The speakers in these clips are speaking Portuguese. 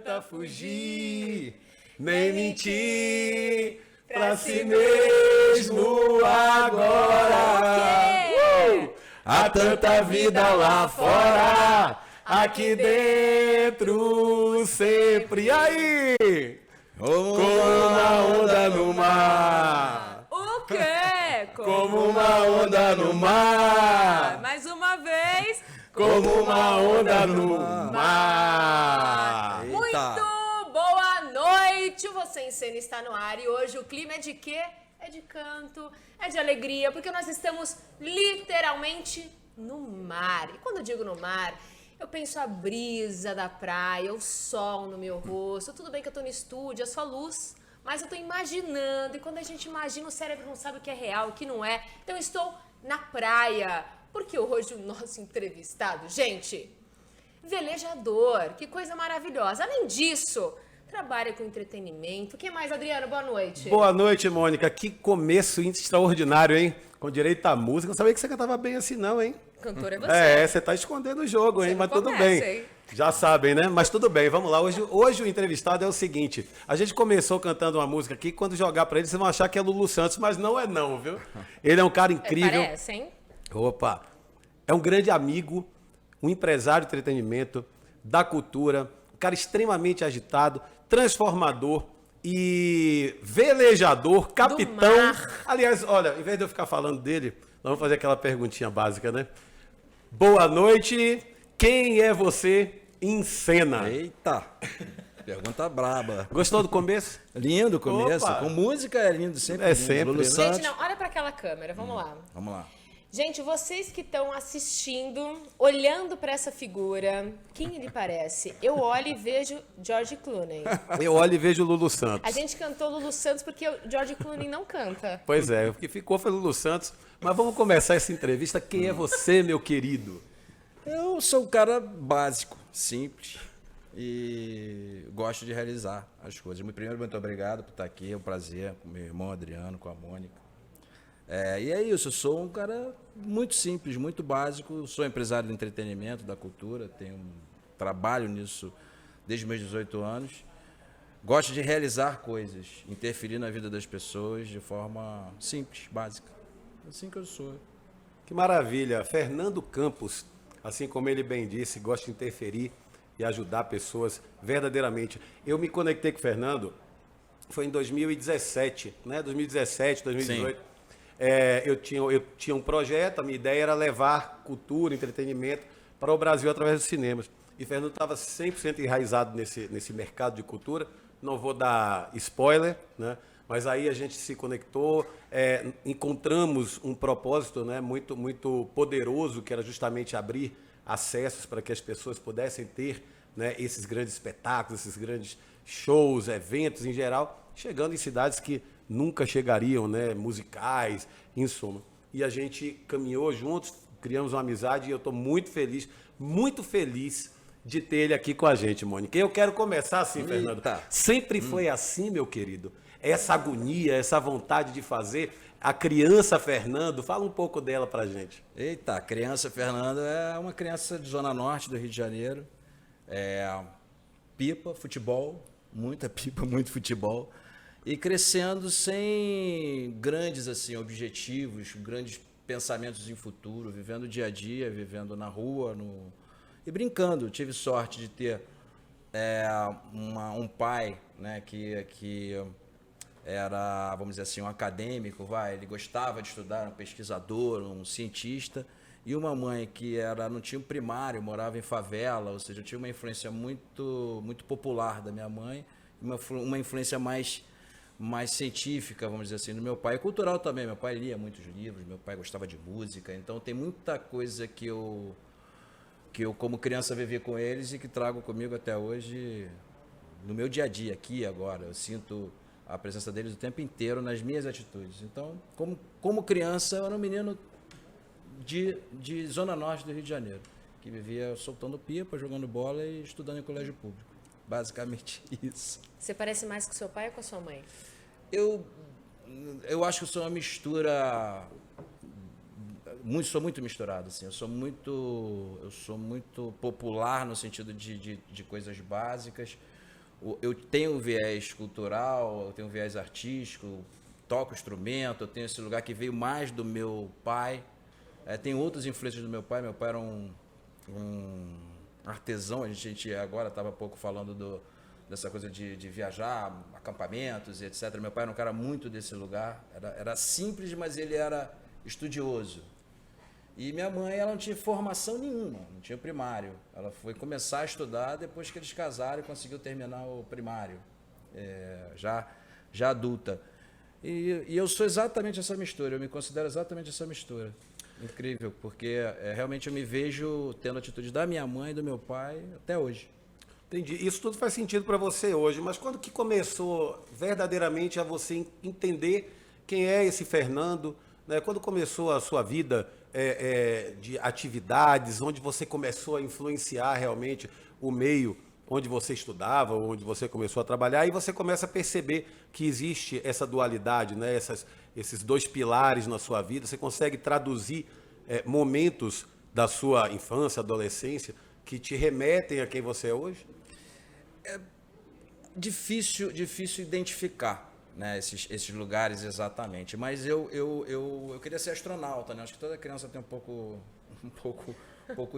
adianta fugir, nem mentir pra si mesmo agora. Há tanta vida lá fora, aqui dentro sempre. Aí! Como uma onda no mar. O quê? Como uma onda no mar. Mais uma vez. Como uma onda no mar. Muito boa noite. O Você em Cena está no ar e hoje o clima é de quê? É de canto, é de alegria, porque nós estamos literalmente no mar. E quando eu digo no mar, eu penso a brisa da praia, o sol no meu rosto. Tudo bem que eu tô no estúdio, é só luz, mas eu tô imaginando. E quando a gente imagina, o cérebro não sabe o que é real, o que não é. Então eu estou na praia, porque hoje o nosso entrevistado, gente, velejador, que coisa maravilhosa. Além disso, trabalha com entretenimento. O que mais, Adriano? Boa noite. Boa noite, Mônica. Que começo extraordinário, hein? Com direito à música. Não sabia que você cantava bem assim, não, hein? Cantor é você. Você tá escondendo o jogo, hein? Mas tudo começa, bem. hein? Já sabem, né? Mas tudo bem, vamos lá. Hoje o entrevistado é o seguinte. A gente começou cantando uma música aqui, quando jogar pra ele, vocês vão achar que é Lulu Santos, mas não é não, viu? Ele é um cara incrível. Parece, hein? Opa! É um grande amigo, um empresário de entretenimento, da cultura, um cara extremamente agitado, transformador e velejador, capitão. Aliás, olha, em vez de eu ficar falando dele, nós vamos fazer aquela perguntinha básica, né? Boa noite, quem é você em cena? Eita, pergunta braba. Gostou do começo? Lindo o começo, Opa. com música é lindo, sempre É lindo. sempre, Lulu né? Santos. Gente, não, olha pra aquela câmera, vamos lá. Vamos lá. Gente, vocês que estão assistindo, olhando pra essa figura, quem ele parece? Eu olho e vejo George Clooney. Eu olho e vejo o Lulu Santos. A gente cantou Lulu Santos porque o George Clooney não canta. Pois é, o que ficou foi Lulu Santos. Mas vamos começar essa entrevista. Quem é você, meu querido? Eu sou um cara básico, simples e gosto de realizar as coisas. Primeiro, muito obrigado por estar aqui, é um prazer com meu irmão Adriano, com a Mônica. E é isso, eu sou um cara muito simples, muito básico, sou empresário de entretenimento, da cultura, trabalho nisso desde meus 18 anos. Gosto de realizar coisas, interferir na vida das pessoas de forma simples, básica. É assim que eu sou. Que maravilha. Fernando Campos, assim como ele bem disse, gosta de interferir e ajudar pessoas verdadeiramente. Eu me conectei com o Fernando, foi em 2017, né? 2017, 2018. Sim. Eu tinha um projeto, a minha ideia era levar cultura, entretenimento para o Brasil através dos cinemas. E Fernando estava 100% enraizado nesse mercado de cultura. Não vou dar spoiler, né? Mas aí a gente se conectou, encontramos um propósito, né, muito, muito poderoso, que era justamente abrir acessos para que as pessoas pudessem ter, né, esses grandes espetáculos, esses grandes shows, eventos em geral, chegando em cidades que nunca chegariam, né, musicais, em suma. E a gente caminhou juntos, criamos uma amizade e eu estou muito feliz de ter ele aqui com a gente, Mônica. Eu quero começar assim, Fernando. Sempre foi assim, meu querido. Essa agonia, essa vontade de fazer. A criança Fernando, fala um pouco dela pra gente. Eita, a criança Fernando é uma criança de Zona Norte do Rio de Janeiro. Pipa, futebol, muita pipa, muito futebol. E crescendo sem grandes assim, objetivos, grandes pensamentos em futuro, vivendo o dia a dia, vivendo na rua e brincando. Tive sorte de ter um pai, né, que era, vamos dizer assim, um acadêmico, ele gostava de estudar, um pesquisador, um cientista, e uma mãe que não tinha um primário, morava em favela, ou seja, eu tinha uma influência muito, muito popular da minha mãe, uma influência mais científica, vamos dizer assim, do meu pai, e cultural também. Meu pai lia muitos livros, meu pai gostava de música, então tem muita coisa que eu como criança vivi com eles e que trago comigo até hoje no meu dia a dia, aqui agora. Eu sinto a presença deles o tempo inteiro nas minhas atitudes. Então, como criança, eu era um menino de Zona Norte do Rio de Janeiro, que vivia soltando pipa, jogando bola e estudando em colégio público. Basicamente isso. Você parece mais com seu pai ou com a sua mãe? Eu acho que eu sou uma mistura... sou muito misturado, assim. Eu sou muito popular no sentido de coisas básicas, eu tenho um viés cultural, eu tenho um viés artístico, toco instrumento, eu tenho esse lugar que veio mais do meu pai. Tem outras influências do meu pai. Meu pai era um artesão. A gente agora estava há pouco falando dessa coisa de viajar, acampamentos e etc. Meu pai era um cara muito desse lugar. Era simples, mas ele era estudioso. E minha mãe, ela não tinha formação nenhuma, não tinha primário. Ela foi começar a estudar depois que eles casaram e conseguiu terminar o primário, já adulta. E eu sou exatamente essa mistura, eu me considero exatamente essa mistura. Incrível, porque realmente eu me vejo tendo a atitude da minha mãe e do meu pai até hoje. Entendi. Isso tudo faz sentido para você hoje, mas quando que começou verdadeiramente a você entender quem é esse Fernando, né? Quando começou a sua vida de atividades, onde você começou a influenciar realmente o meio onde você estudava, onde você começou a trabalhar, e você começa a perceber que existe essa dualidade, né? Esses dois pilares na sua vida, você consegue traduzir momentos da sua infância, adolescência, que te remetem a quem você é hoje? Difícil identificar, né, esses lugares exatamente, mas eu queria ser astronauta, né? Acho que toda criança tem um pouco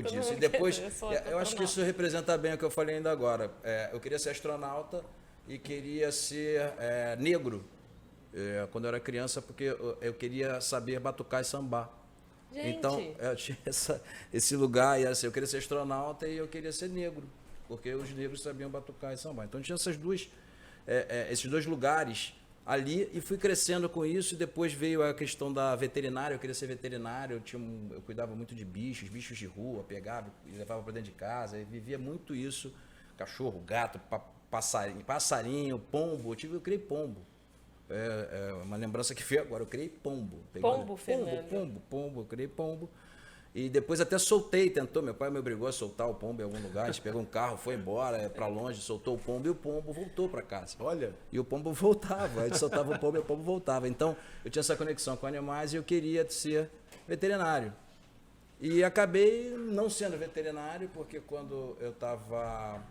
disso. E depois, eu acho que isso representa bem o que eu falei ainda agora. Eu queria ser astronauta e queria ser negro quando eu era criança, porque eu queria saber batucar e sambar. Gente. Então, eu tinha esse lugar, e assim, eu queria ser astronauta e eu queria ser negro, porque os negros sabiam batucar e sambar. Então, tinha esses dois lugares ali, e fui crescendo com isso. E depois veio a questão da veterinária. Eu queria ser veterinário, eu cuidava muito de bichos de rua, pegava e levava para dentro de casa, e vivia muito isso, cachorro, gato, passarinho, pombo. Eu criei pombo. Uma lembrança que veio agora, eu criei pombo. Pombo, Fernando. Pombo, eu criei pombo. E depois até meu pai me obrigou a soltar o pombo em algum lugar. A gente pegou um carro, foi embora para longe, soltou o pombo, e o pombo voltou para casa. Olha. E o pombo voltava, a gente soltava o pombo e o pombo voltava. Então, eu tinha essa conexão com animais e eu queria ser veterinário. E acabei não sendo veterinário, porque quando eu estava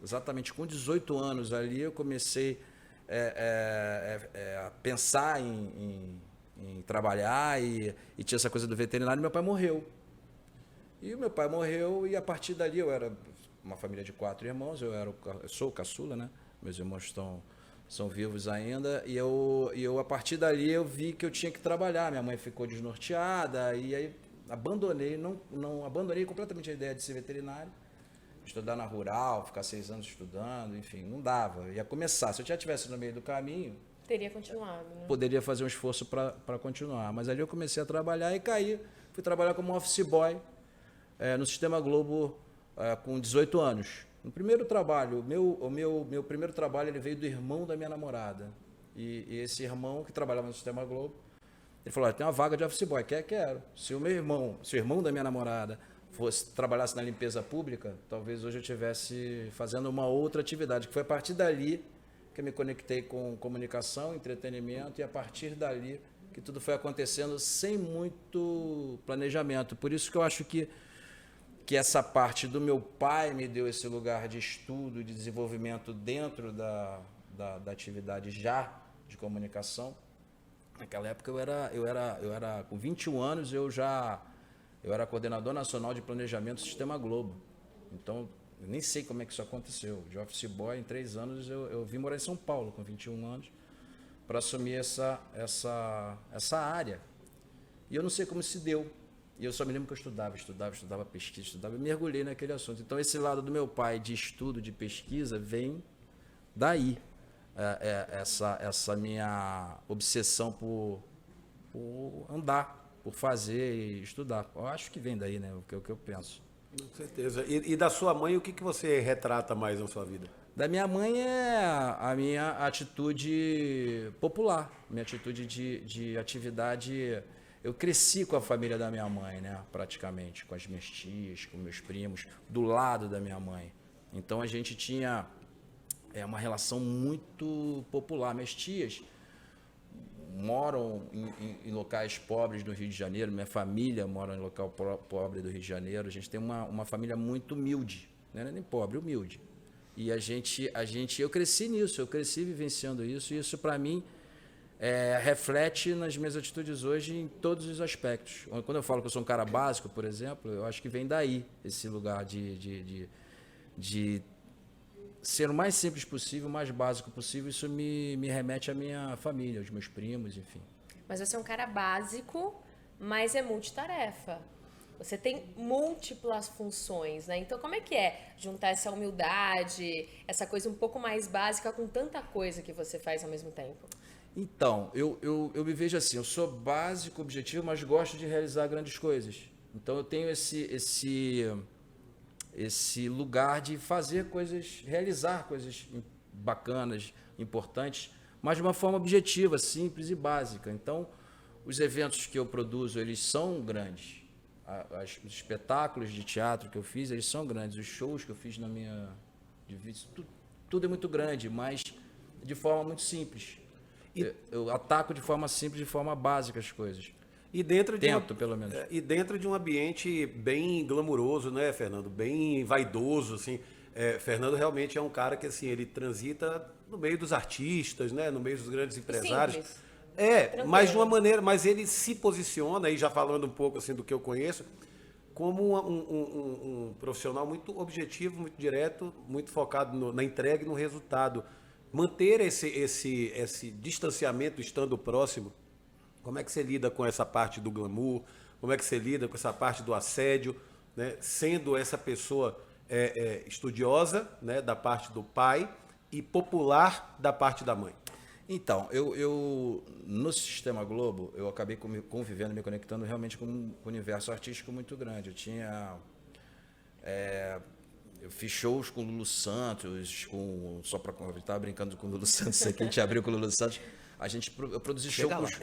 exatamente com 18 anos ali, eu comecei a pensar em trabalhar, e tinha essa coisa do veterinário. E meu pai morreu. E o meu pai morreu, e a partir dali eu era uma família de 4 irmãos, eu sou o caçula, né? Meus irmãos são vivos ainda, e eu a partir dali eu vi que eu tinha que trabalhar. Minha mãe ficou desnorteada, e aí abandonei completamente a ideia de ser veterinário, estudar na rural, ficar 6 anos estudando, enfim, não dava. Ia começar, se eu já estivesse no meio do caminho, teria continuado, né? Poderia fazer um esforço para continuar. Mas ali eu comecei a trabalhar e caí. Fui trabalhar como office boy no Sistema Globo com 18 anos. No primeiro trabalho, o meu primeiro trabalho, ele veio do irmão da minha namorada. E esse irmão que trabalhava no Sistema Globo, ele falou: tem uma vaga de office boy, quero. Se o irmão da minha namorada trabalhasse na limpeza pública, talvez hoje eu estivesse fazendo uma outra atividade, que foi a partir dali que eu me conectei com comunicação, entretenimento, e a partir dali que tudo foi acontecendo sem muito planejamento. Por isso que eu acho que essa parte do meu pai me deu esse lugar de estudo, de desenvolvimento dentro da atividade já de comunicação. Naquela época eu era com 21 anos, eu era coordenador nacional de planejamento do Sistema Globo. Então, eu nem sei como é que isso aconteceu. De office boy, em 3 anos, eu vim morar em São Paulo, com 21 anos, para assumir essa área. E eu não sei como se deu. E eu só me lembro que eu estudava pesquisa, e mergulhei naquele assunto. Então, esse lado do meu pai de estudo, de pesquisa, vem daí. Essa minha obsessão por andar, por fazer e estudar. Eu acho que vem daí, né? O que eu penso. Com certeza. E da sua mãe, o que você retrata mais na sua vida? Da minha mãe é a minha atitude popular, minha atitude de atividade. Eu cresci com a família da minha mãe, né? Praticamente, com as minhas tias, com meus primos, do lado da minha mãe. Então a gente tinha uma relação muito popular. Minhas tias moram em locais pobres do Rio de Janeiro, minha família mora em local pobre do Rio de Janeiro. A gente tem uma família muito humilde, né? Não é nem pobre, humilde. E eu cresci nisso, eu cresci vivenciando isso, e isso para mim reflete nas minhas atitudes hoje em todos os aspectos. Quando eu falo que eu sou um cara básico, por exemplo, eu acho que vem daí esse lugar de ser o mais simples possível, o mais básico possível. Isso me remete à minha família, aos meus primos, enfim. Mas você é um cara básico, mas é multitarefa. Você tem múltiplas funções, né? Então, como é que é juntar essa humildade, essa coisa um pouco mais básica com tanta coisa que você faz ao mesmo tempo? Então, eu me vejo assim, eu sou básico, objetivo, mas gosto de realizar grandes coisas. Então, eu tenho esse lugar de fazer coisas, realizar coisas bacanas, importantes, mas de uma forma objetiva, simples e básica. Então, os eventos que eu produzo, eles são grandes. Os espetáculos de teatro que eu fiz, eles são grandes. Os shows que eu fiz na minha... Tudo é muito grande, mas de forma muito simples. Eu ataco de forma simples, de forma básica as coisas. E dentro Pelo menos. E dentro de um ambiente bem glamuroso, né, Fernando? Bem vaidoso, assim. Fernando realmente é um cara que, assim, ele transita no meio dos artistas, né? No meio dos grandes empresários. Simples. Mas de uma maneira, mas ele se posiciona, aí já falando um pouco assim do que eu conheço, como um profissional muito objetivo, muito direto, muito focado na entrega e no resultado. Manter esse distanciamento estando próximo, como é que você lida com essa parte do glamour, como é que você lida com essa parte do assédio, né? Sendo essa pessoa estudiosa, né, da parte do pai e popular da parte da mãe? Então, eu no Sistema Globo, eu acabei convivendo, me conectando realmente com um universo artístico muito grande. Eu fiz shows com o Lulu Santos, só para eu estava brincando com o Lulu Santos aqui, a gente abriu com o Lulu Santos. Eu produzi show com os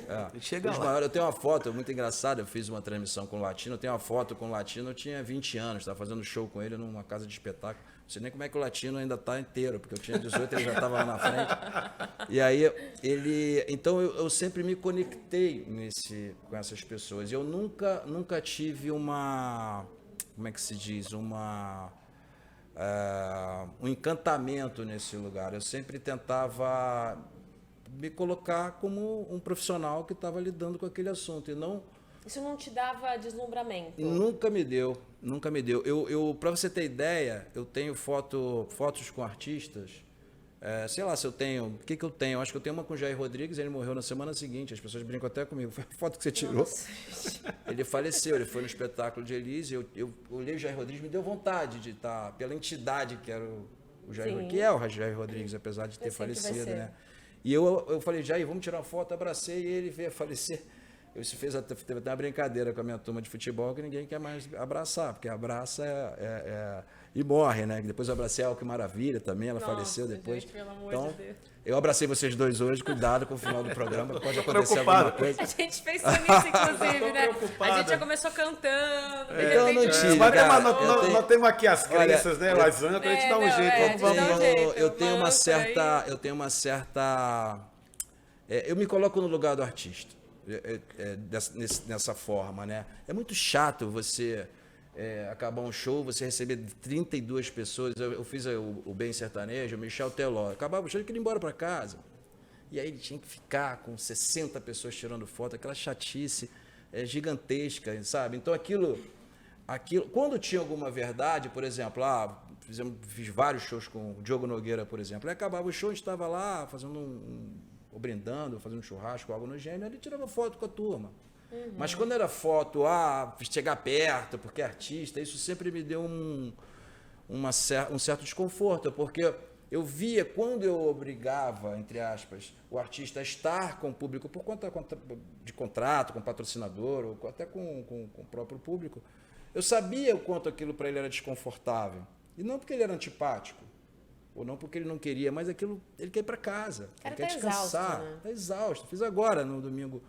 maiores. Eu tenho uma foto muito engraçada, eu fiz uma transmissão com o Latino, eu tenho uma foto com o Latino, eu tinha 20 anos, estava fazendo show com ele numa casa de espetáculo. Não sei nem como é que o Latino ainda está inteiro, porque eu tinha 18 e ele já estava lá na frente. E aí então eu sempre me conectei com essas pessoas. Eu nunca tive como é que se diz, um encantamento nesse lugar. Eu sempre tentava me colocar como um profissional que estava lidando com aquele assunto e não... Isso não te dava deslumbramento? Nunca me deu. Para você ter ideia, eu tenho fotos com artistas, sei lá se eu tenho, o que eu tenho? Acho que eu tenho uma com o Jair Rodrigues, ele morreu na semana seguinte, as pessoas brincam até comigo, foi a foto que você tirou. Nossa. Ele faleceu, ele foi no espetáculo de Elise, eu olhei o Jair Rodrigues, me deu vontade de estar, pela entidade que era o Jair Rodrigues, que é o Jair Rodrigues, apesar de ter falecido, né? E eu falei, Jair, vamos tirar uma foto, abracei ele, ele veio a falecer. Teve até uma brincadeira com a minha turma de futebol que ninguém quer mais abraçar, porque abraça e morre, né? Depois eu abracei a Alck Maravilha também, ela faleceu depois. Gente, pelo amor então, de Deus. eu abracei vocês dois hoje, cuidado com o final do programa, pode acontecer alguma coisa. A gente pensou nisso, inclusive, né? A gente já começou cantando, de Então, repente... não tive, Mas cara, nós temos aqui as crenças, né? As âncoras, a gente dá um jeito. Eu tenho uma certa... eu me coloco no lugar do artista. Nessa forma, né? É muito chato você acabar um show, você receber 32 pessoas. Eu fiz o Bem Sertanejo, o Michel Teló. Acabava o show, ele queria ir embora para casa. E aí ele tinha que ficar com 60 pessoas tirando foto, aquela chatice gigantesca, sabe? Então aquilo, quando tinha alguma verdade, por exemplo, fiz vários shows com o Diogo Nogueira, por exemplo, e acabava o show, a gente estava lá fazendo ou brindando, fazendo um churrasco, algo no gênero, ele tirava foto com a turma. Uhum. Mas quando era foto, chegar perto, porque é artista, isso sempre me deu um certo desconforto, porque eu via quando eu obrigava, entre aspas, o artista a estar com o público por conta de contrato, com patrocinador, ou até com o próprio público, eu sabia o quanto aquilo para ele era desconfortável. E não porque ele era antipático, ou não porque ele não queria, mas ele quer ir para casa, ele quer descansar. Está exausto. Fiz agora, no domingo,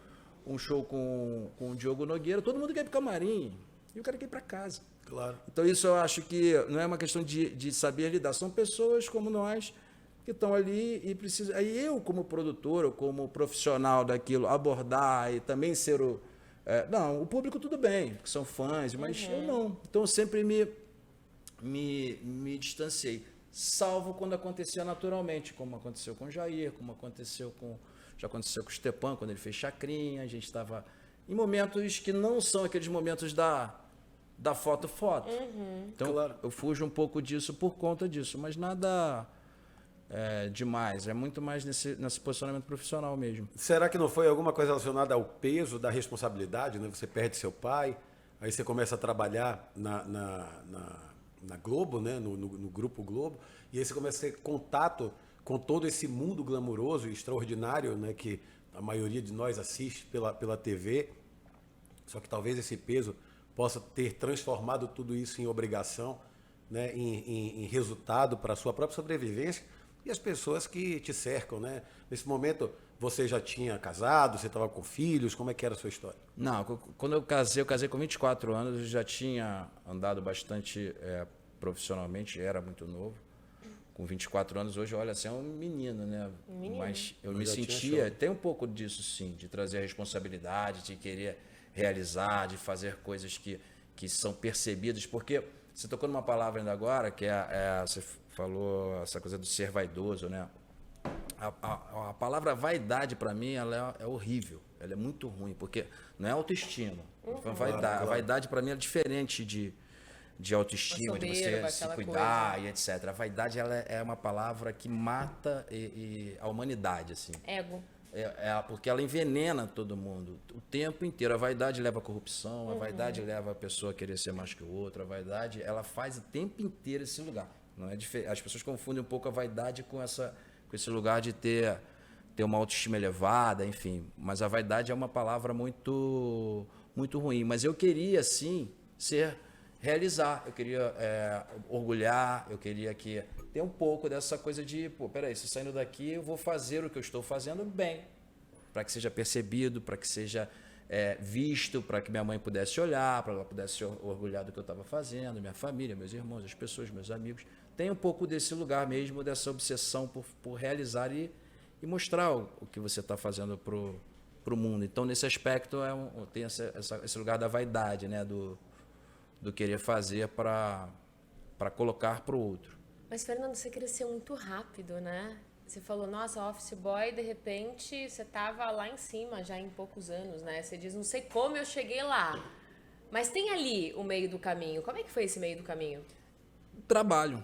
um show com o Diogo Nogueira, todo mundo quer ir para o camarim, e o cara quer ir para casa. Claro. Então isso eu acho que não é uma questão de saber lidar, são pessoas como nós que estão ali e precisam... Aí eu, como produtor, ou como profissional daquilo, abordar e também ser não, o público tudo bem, porque são fãs, mas eu não. Então eu sempre me distanciei. salvo quando acontecia naturalmente, como aconteceu com o Jair, já aconteceu com o Stepan, quando ele fez Chacrinha, a gente estava em momentos que não são aqueles momentos da foto. Então, Claro. eu fujo um pouco disso por conta disso, mas nada demais, é muito mais nesse posicionamento profissional mesmo. Será que não foi alguma coisa relacionada ao peso da responsabilidade, né? Você perde seu pai, aí você começa a trabalhar na Globo, né? No Grupo Globo, e aí você começa a ter contato com todo esse mundo glamouroso e extraordinário, né? Que a maioria de nós assiste pela TV, só que talvez esse peso possa ter transformado tudo isso em obrigação, né? Em resultado para a sua própria sobrevivência e as pessoas que te cercam, né? Nesse momento, você já tinha casado, você estava com filhos, como é que era a sua história? Não, quando eu casei com 24 anos, eu já tinha andado bastante profissionalmente, era muito novo. Com 24 anos, hoje, olha, assim, é um menino, né? Mas eu me já tinha sentia, show. tem um pouco disso sim, de trazer a responsabilidade, de querer realizar, de fazer coisas que são percebidas, porque você tocou numa palavra ainda agora, que você falou essa coisa do ser vaidoso, né? A palavra vaidade, para mim, ela é horrível, ela é muito ruim, porque não é autoestima. A vaidade, para mim, é diferente de autoestima, de você soberba, se aquela cuidar coisa. e etc. A vaidade, ela é uma palavra que mata a humanidade, assim. Ego. Porque ela envenena todo mundo o tempo inteiro. A vaidade leva à corrupção, a vaidade leva a pessoa a querer ser mais que o outro, a vaidade, ela faz o tempo inteiro esse lugar. Não é as pessoas confundem um pouco a vaidade com esse lugar de ter uma autoestima elevada, enfim. Mas a vaidade é uma palavra muito, muito ruim. Mas eu queria, sim, realizar, eu queria orgulhar, eu queria ter um pouco dessa coisa de, peraí, se saindo daqui eu vou fazer o que eu estou fazendo bem, para que seja percebido, para que seja visto, para que minha mãe pudesse olhar, para que ela pudesse se orgulhar do que eu estava fazendo, minha família, meus irmãos, as pessoas, meus amigos. Tem um pouco desse lugar mesmo, dessa obsessão por realizar e mostrar o que você está fazendo para o mundo. Então, nesse aspecto, tem esse lugar da vaidade, né, do querer fazer para colocar para o outro. Mas, Fernando, você cresceu muito rápido, né? Você falou, nossa, office boy, de repente você tava lá em cima já em poucos anos, né? Você diz, não sei como eu cheguei lá. Mas tem ali o meio do caminho. Como é que foi esse meio do caminho? Trabalho.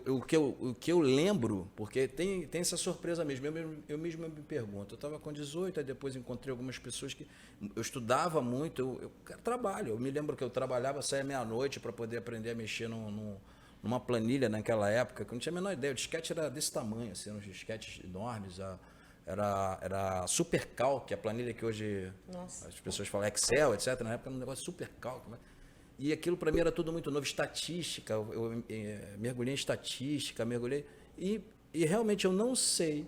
O que eu lembro, porque tem essa surpresa mesmo, eu mesmo me pergunto, eu estava com 18, aí depois encontrei algumas pessoas que eu estudava muito, trabalho, eu me lembro que eu trabalhava, saía meia-noite para poder aprender a mexer numa planilha naquela época, que eu não tinha a menor ideia, o disquete era desse tamanho, assim, eram uns disquetes enormes, era SuperCal, que é a planilha que hoje Nossa. as pessoas falam Excel, etc., na época era um negócio SuperCal, e aquilo para mim era tudo muito novo, estatística, eu mergulhei em estatística, e realmente eu não sei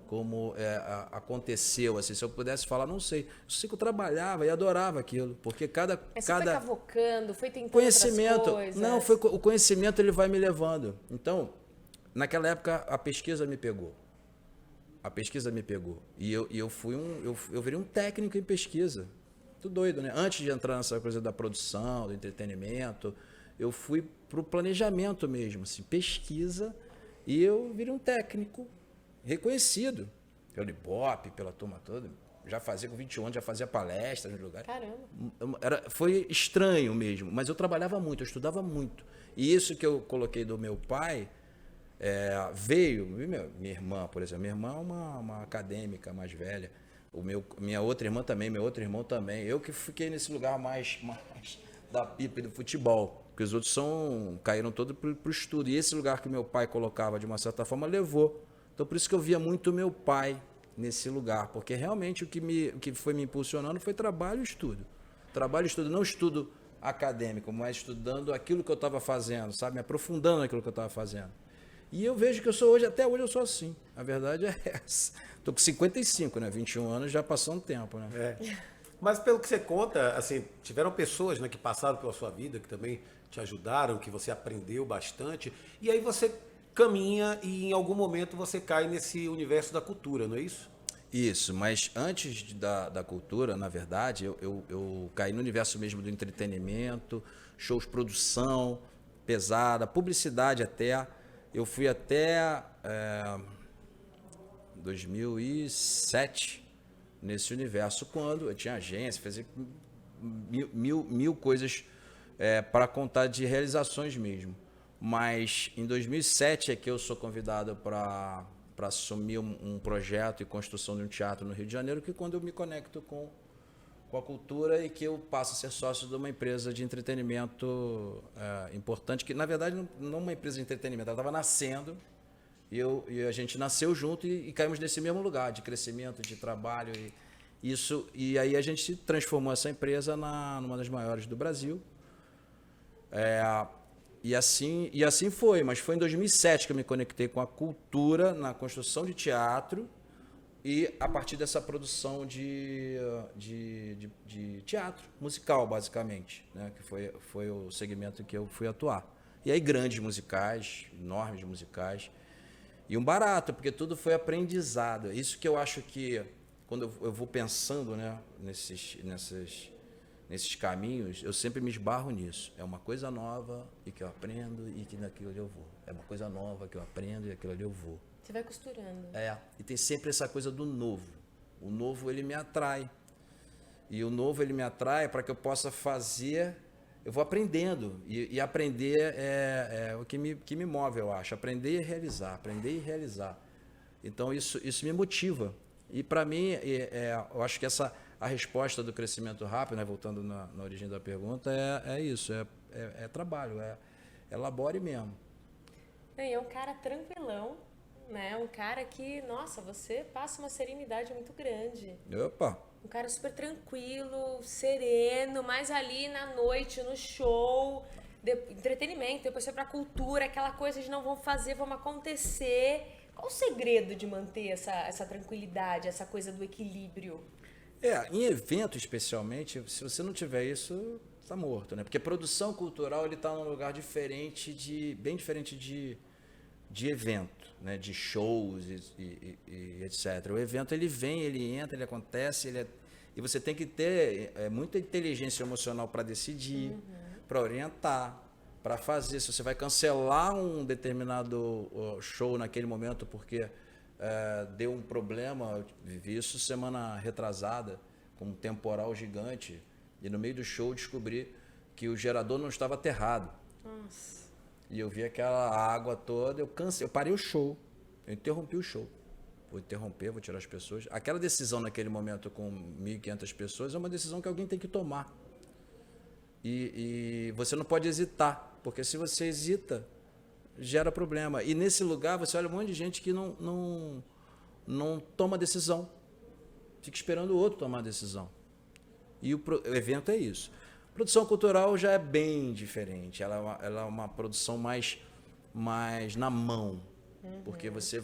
como aconteceu, assim, se eu pudesse falar, não sei. Eu sei que eu trabalhava e adorava aquilo, porque Mas você foi cavocando, foi tentando conhecimento, outras coisas. não, o conhecimento ele vai me levando. Então, naquela época a pesquisa me pegou. E eu virei um técnico em pesquisa. Muito doido, né? Antes de entrar nessa coisa da produção, do entretenimento, eu fui pro planejamento mesmo, assim, pesquisa, e eu virei um técnico reconhecido pelo Ibope, pela turma toda. Já fazia com 21 anos, já fazia palestras nos lugares. Caramba. Foi estranho mesmo, mas eu trabalhava muito, eu estudava muito. E isso que eu coloquei do meu pai veio. Minha irmã, por exemplo, minha irmã é uma acadêmica mais velha. Minha outra irmã também, meu outro irmão também. Eu que fiquei nesse lugar mais da pipa e do futebol, porque os outros caíram todos pro estudo. E esse lugar que meu pai colocava, de uma certa forma, levou. Então, por isso que eu via muito meu pai nesse lugar, porque realmente o que foi me impulsionando foi trabalho e estudo. Trabalho e estudo, não estudo acadêmico, mas estudando aquilo que eu estava fazendo, sabe? Me aprofundando naquilo que eu estava fazendo. E eu vejo que eu sou hoje, até hoje eu sou assim. A verdade é essa. Estou com 55, né? 21 anos já passou um tempo, né? Mas pelo que você conta, assim, tiveram pessoas, né, que passaram pela sua vida, que também te ajudaram, que você aprendeu bastante, e aí você caminha e em algum momento você cai nesse universo da cultura, não é isso? Isso, mas antes da cultura, na verdade, eu caí no universo mesmo do entretenimento, shows, produção, pesada, publicidade até. Eu fui até 2007 nesse universo, quando eu tinha agência, fazia mil coisas para contar de realizações mesmo. Mas em 2007 é que eu sou convidado para assumir um projeto e construção de um teatro no Rio de Janeiro, que é quando eu me conecto com a cultura e que eu passo a ser sócio de uma empresa de entretenimento importante, que na verdade não uma empresa de entretenimento, ela estava nascendo e a gente nasceu junto e caímos nesse mesmo lugar de crescimento, de trabalho e aí a gente transformou essa empresa numa das maiores do Brasil. E assim foi, mas foi em 2007 que eu me conectei com a cultura na construção de teatro e a partir dessa produção de teatro musical, basicamente, né? Que foi o segmento em que eu fui atuar. E aí grandes musicais, enormes musicais, e um barato, porque tudo foi aprendizado. Isso que eu acho que, quando eu vou pensando, né, nesses caminhos, eu sempre me esbarro nisso. É uma coisa nova e que eu aprendo e que naquilo ali eu vou. É uma coisa nova que eu aprendo e aquilo ali eu vou. Você vai costurando. E tem sempre essa coisa do novo. O novo, ele me atrai. E o novo, ele me atrai para que eu possa fazer... Eu vou aprendendo. E aprender é o que me move, eu acho. Aprender e realizar. Então, isso me motiva. E, para mim, eu acho que a resposta do crescimento rápido, né, voltando na origem da pergunta, é isso. É trabalho. É labore mesmo. E é um cara tranquilão. Né? Um cara que, nossa, você passa uma serenidade muito grande. Opa! Um cara super tranquilo, sereno, mas ali na noite, no show, entretenimento, depois foi pra cultura, aquela coisa de não vamos fazer, vamos acontecer. Qual o segredo de manter essa tranquilidade, essa coisa do equilíbrio? Em evento especialmente, se você não tiver isso, tá morto, né? Porque produção cultural, ele tá num lugar bem diferente de evento, né, de shows e etc. O evento, ele vem, ele entra, ele acontece, e você tem que ter muita inteligência emocional para decidir, para orientar, para fazer. Se você vai cancelar um determinado show naquele momento porque deu um problema, eu vivi isso semana retrasada, com um temporal gigante, e no meio do show descobri que o gerador não estava aterrado. Nossa. E eu vi aquela água toda, eu parei o show, eu interrompi o show. Vou tirar as pessoas. Aquela decisão naquele momento com 1.500 pessoas é uma decisão que alguém tem que tomar. E você não pode hesitar, porque se você hesita, gera problema. E nesse lugar você olha um monte de gente que não toma decisão. Fica esperando o outro tomar a decisão. E o evento é isso. Produção cultural já é bem diferente. Ela é uma produção mais na mão. Porque você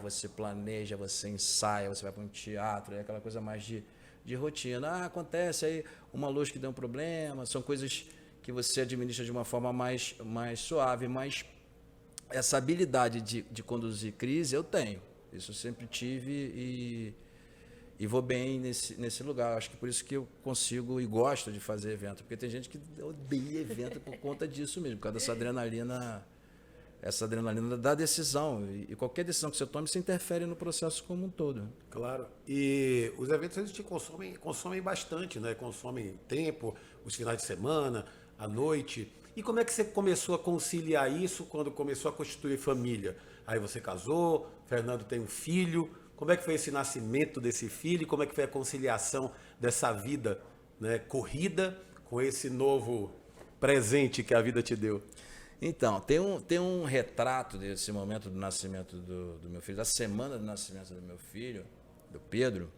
você planeja, você ensaia, você vai para um teatro, é aquela coisa mais de rotina. Acontece aí uma luz que deu um problema, são coisas que você administra de uma forma mais suave, mas essa habilidade de conduzir crise eu tenho. Isso eu sempre tive e vou bem nesse lugar. Acho que por isso que eu consigo e gosto de fazer evento, porque tem gente que odeia evento por conta disso mesmo, por causa dessa adrenalina. Essa adrenalina da decisão. E qualquer decisão que você tome, você interfere no processo como um todo. Claro. E os eventos, eles te consomem bastante, né? Consomem tempo, os finais de semana, a noite. E como é que você começou a conciliar isso quando começou a constituir família? Aí você casou, Fernando tem um filho. Como é que foi esse nascimento desse filho? E como é que foi a conciliação dessa vida, né, corrida com esse novo presente que a vida te deu? Então, tem um retrato desse momento do nascimento do meu filho, da semana do nascimento do meu filho, do Pedro,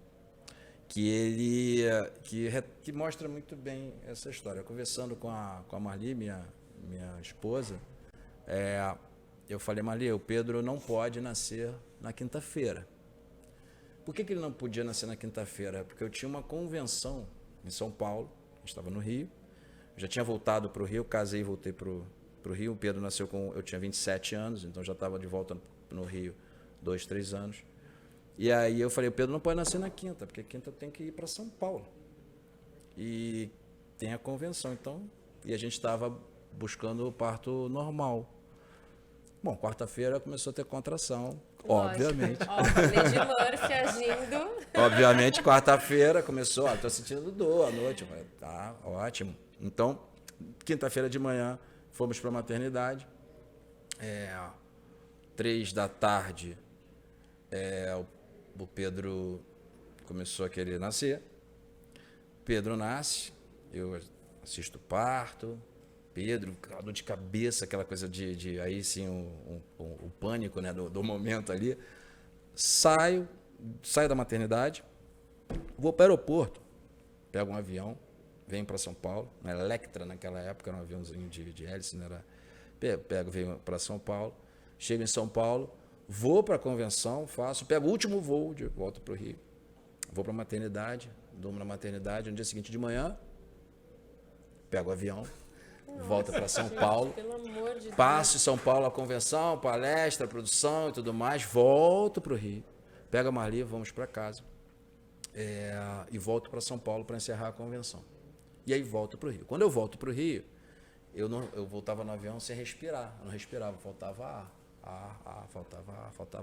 que mostra muito bem essa história. Conversando com a Marli, minha esposa, eu falei, Marli, o Pedro não pode nascer na quinta-feira. Por que ele não podia nascer na quinta-feira? Porque eu tinha uma convenção em São Paulo, eu estava no Rio, eu já tinha voltado para o Rio, casei e voltei para o Rio. O Pedro nasceu eu tinha 27 anos, então já estava de volta no Rio 2, 3 anos. E aí eu falei, o Pedro não pode nascer na quinta, porque quinta tem que ir para São Paulo. E tem a convenção, então. E a gente estava buscando o parto normal. Bom, quarta-feira começou a ter contração, Lógico. obviamente. Ó, Lady Murphy agindo. Obviamente, quarta-feira começou, tô sentindo dor à noite. Eu falei, tá, ótimo. Então, quinta-feira de manhã, fomos para a maternidade. 3 da tarde, o Pedro começou a querer nascer. Pedro nasce, eu assisto o parto. Pedro, a dor de cabeça, aquela coisa de aí sim, o pânico, né, do momento ali. Saio da maternidade, vou para o aeroporto, pego um avião, venho para São Paulo, na Electra naquela época, era um aviãozinho de hélice, não era... venho para São Paulo, chego em São Paulo, vou para a convenção, pego o último voo de volta para o Rio, vou para a maternidade, durmo na maternidade, no dia seguinte de manhã, pego o avião, volta para São Paulo, Pelo amor de passo em São Paulo a convenção, palestra, produção e tudo mais, volto para o Rio, pego a Marli, vamos para casa e volto para São Paulo para encerrar a convenção. E aí volto para o Rio. Quando eu volto para o Rio, eu voltava no avião sem respirar, eu não respirava, faltava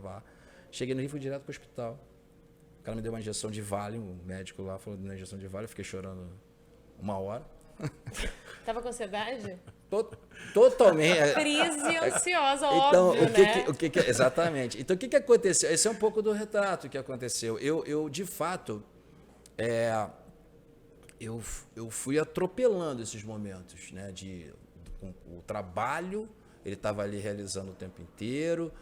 ar. Cheguei no Rio, fui direto para o hospital. O cara me deu uma injeção de Valium, o médico lá falou de injeção de Valium, eu fiquei chorando 1 hora. Tava com ansiedade? Totalmente. Crise ansiosa, Então, óbvio, né? Exatamente. Então, o que aconteceu? Esse é um pouco do retrato que aconteceu. Eu de fato, eu fui atropelando esses momentos, né? Com o trabalho, ele estava ali realizando o tempo inteiro.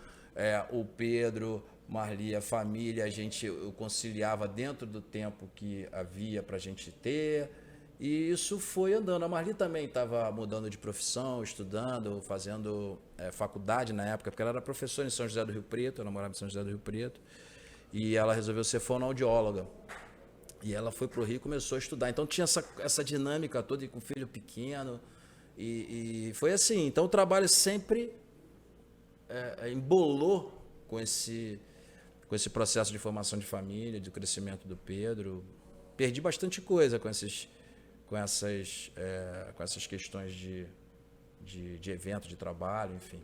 O Pedro, Marli, a família, eu conciliava dentro do tempo que havia para a gente ter. E isso foi andando. A Marli também estava mudando de profissão, estudando, fazendo faculdade na época, porque ela era professora em São José do Rio Preto, ela morava em São José do Rio Preto, e ela resolveu ser fonoaudióloga. E ela foi para o Rio e começou a estudar. Então tinha essa dinâmica toda, e com o filho pequeno, e foi assim. Então o trabalho sempre embolou com esse processo de formação de família, de crescimento do Pedro. Perdi bastante coisa com essas questões de evento, de trabalho, enfim.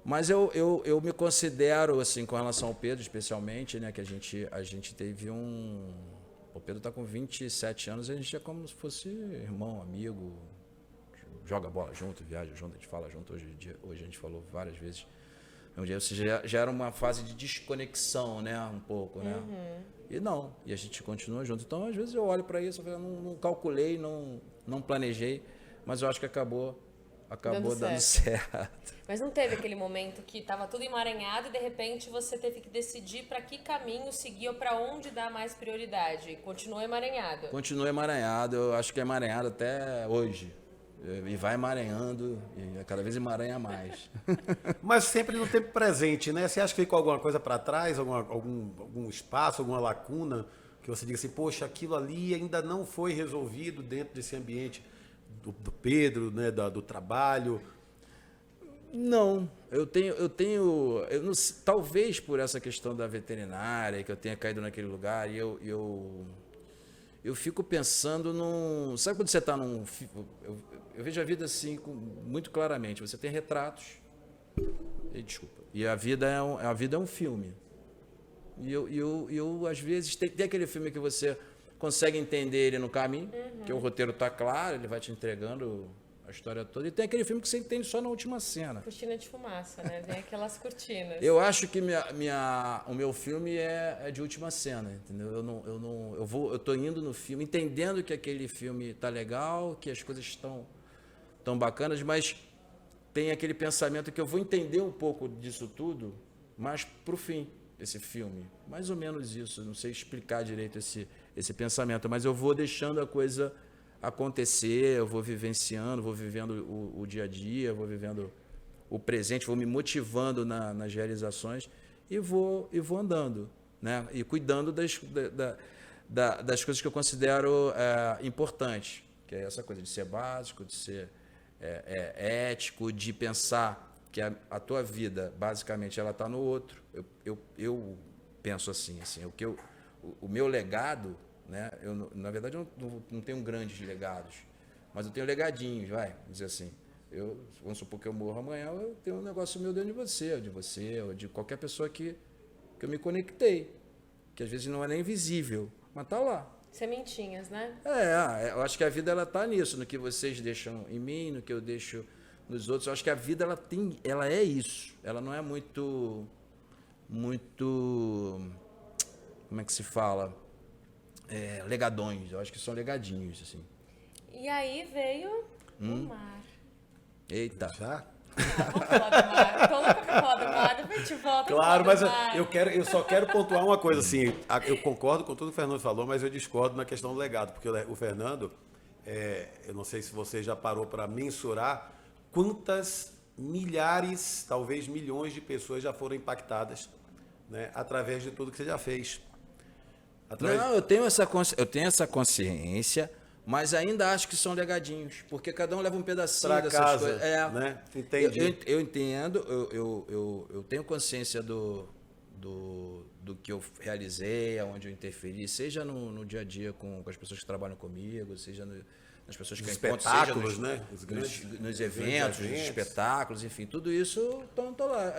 Mas eu me considero, assim, com relação ao Pedro, especialmente, né, que a gente teve o Pedro está com 27 anos, a gente é como se fosse irmão, amigo, joga bola junto, viaja junto, a gente fala junto. Hoje a gente falou várias vezes. Ou seja, já era uma fase de desconexão, né, um pouco, né? E a gente continua junto. Então, às vezes eu olho para isso, eu não calculei, não planejei, mas eu acho que acabou dando certo. Mas não teve aquele momento que estava tudo emaranhado e de repente você teve que decidir para que caminho seguir ou para onde dar mais prioridade? Continua emaranhado? Continua emaranhado, eu acho que é emaranhado até hoje. E vai emaranhando, e cada vez emaranha mais. Mas sempre no tempo presente, né? Você acha que ficou alguma coisa para trás, algum espaço, alguma lacuna, que você diga assim, poxa, aquilo ali ainda não foi resolvido dentro desse ambiente do Pedro, né? Do trabalho? Não, eu não, talvez por essa questão da veterinária, que eu tenha caído naquele lugar, e eu fico pensando num... Sabe quando você está num... Eu vejo a vida assim muito claramente. Você tem retratos, e a vida é um filme. E eu às vezes, tem aquele filme que você consegue entender ele no caminho, que o roteiro está claro, ele vai te entregando a história toda. E tem aquele filme que você entende só na última cena. Cortina de fumaça, né? Vem aquelas cortinas. Eu acho que o meu filme é de última cena, entendeu? Eu tô indo no filme, entendendo que aquele filme tá legal, que as coisas estão tão bacanas, mas tem aquele pensamento que eu vou entender um pouco disso tudo, mas pro fim, esse filme. Mais ou menos isso, não sei explicar direito esse pensamento, mas eu vou deixando a coisa acontecer, eu vou vivenciando, vou vivendo o dia a dia, vou vivendo o presente, vou me motivando nas realizações e vou andando, né? E cuidando das coisas que eu considero importantes, que é essa coisa de ser básico, de ser ético, de pensar que a tua vida, basicamente, ela está no outro. Eu penso assim, o meu legado, né? Na verdade, eu não tenho grandes legados, mas eu tenho legadinhos, vai, dizer assim. Vamos supor que eu morro amanhã, eu tenho um negócio meu dentro de você, ou de qualquer pessoa que eu me conectei, que às vezes não é nem visível, mas tá lá. Sementinhas, né? Eu acho que a vida ela tá nisso, no que vocês deixam em mim, no que eu deixo nos outros. Eu acho que a vida ela é isso. Ela não é muito, como é que se fala? Legadões. Eu acho que são legadinhos, assim. E aí veio o mar. Eita. Já? Vamos falar do mar. Tô louca pra falar do mar, depois a gente volta. Claro, pra mas falar do mar. eu só quero pontuar uma coisa assim. Eu concordo com tudo que o Fernando falou, mas eu discordo na questão do legado, porque o Fernando, eu não sei se você já parou para mensurar quantas milhares, talvez milhões de pessoas já foram impactadas, né, através de tudo que você já fez. Não, eu tenho essa consciência, mas ainda acho que são legadinhos, porque cada um leva um pedacinho Pra dessas casa, coisas. né? Entendi. Eu entendo, eu tenho consciência do que eu realizei, aonde eu interferi, seja no dia a dia com as pessoas que trabalham comigo, seja nas pessoas que eu encontro, seja Espetáculos, né? nos eventos, nos espetáculos, enfim, tudo isso tô lá.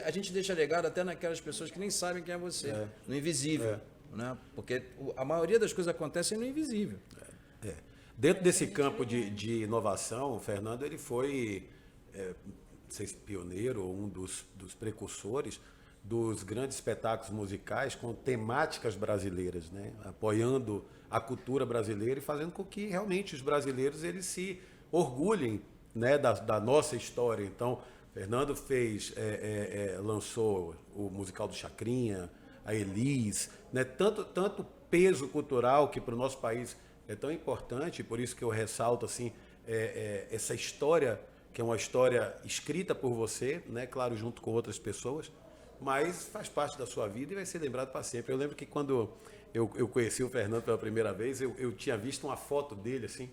A gente deixa legado até naquelas pessoas que nem sabem quem é você, no invisível, né? Porque a maioria das coisas acontecem no invisível. Dentro desse campo de inovação, o Fernando ele foi, não sei se pioneiro ou um dos precursores dos grandes espetáculos musicais com temáticas brasileiras, né? Apoiando a cultura brasileira e fazendo com que realmente os brasileiros eles se orgulhem, né, da nossa história. Então, Fernando lançou o musical do Chacrinha, a Elis, né? Tanto peso cultural que para o nosso país é tão importante, por isso que eu ressalto assim, essa história, que é uma história escrita por você, né? Claro, junto com outras pessoas, mas faz parte da sua vida e vai ser lembrado para sempre. Eu lembro que quando eu conheci o Fernando pela primeira vez, eu tinha visto uma foto dele, assim,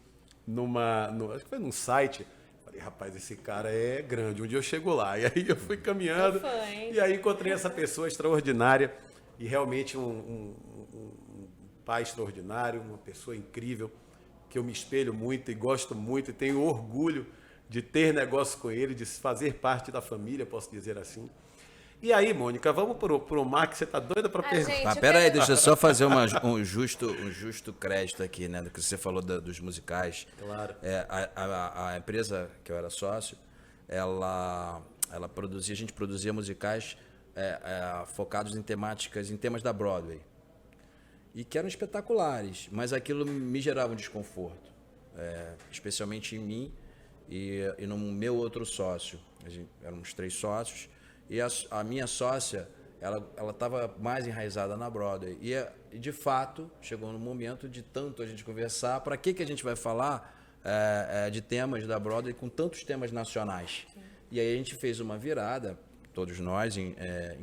acho que foi num site. Falei, rapaz, esse cara é grande, um dia eu chego lá. E aí eu fui caminhando, e aí encontrei essa pessoa extraordinária, e realmente um pai extraordinário, uma pessoa incrível, que eu me espelho muito e gosto muito, e tenho orgulho de ter negócio com ele, de fazer parte da família, posso dizer assim. E aí, Mônica, vamos pro mar, que você tá doida para perguntar. Mas pera aí, deixa eu só fazer um justo crédito aqui, né, do que você falou dos musicais. Claro. A empresa que eu era sócio, ela produzia, a gente produzia musicais focados em temas da Broadway. E que eram espetaculares, mas aquilo me gerava um desconforto, especialmente em mim e no meu outro sócio. Éramos 3 sócios, e a minha sócia, ela estava mais enraizada na Broadway. E, de fato, chegou no momento de tanto a gente conversar, para que a gente vai falar de temas da Broadway com tantos temas nacionais? Sim. E aí a gente fez uma virada, todos nós em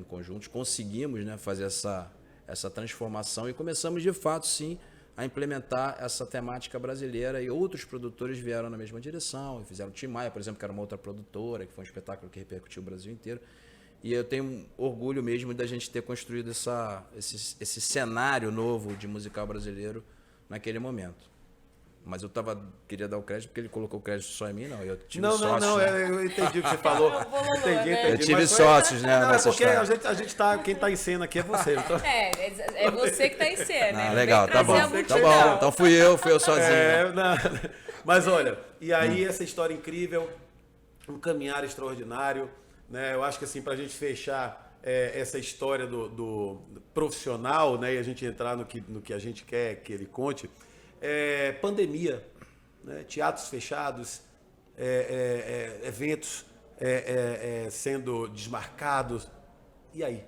conjunto, conseguimos, né, fazer essa transformação e começamos, de fato, sim, a implementar essa temática brasileira, e outros produtores vieram na mesma direção, e fizeram Tim Maia, por exemplo, que era uma outra produtora, que foi um espetáculo que repercutiu o Brasil inteiro. E eu tenho orgulho mesmo da gente ter construído esse cenário novo de musical brasileiro naquele momento. Mas eu queria dar o crédito, porque ele colocou o crédito só em mim, não. Eu tive sócios. Não, eu entendi o que você falou. Entendi. Eu tive sócios, né, nessa porque história. a gente tá, quem está em cena aqui é você. Então... É você que está em cena. Legal, tá bom. Então fui eu sozinho. Mas olha, e aí essa história incrível, um caminhar extraordinário, né? Eu acho que assim, para a gente fechar essa história do profissional, né, e a gente entrar no que a gente quer que ele conte, pandemia, né? Teatros fechados, eventos sendo desmarcados. E aí?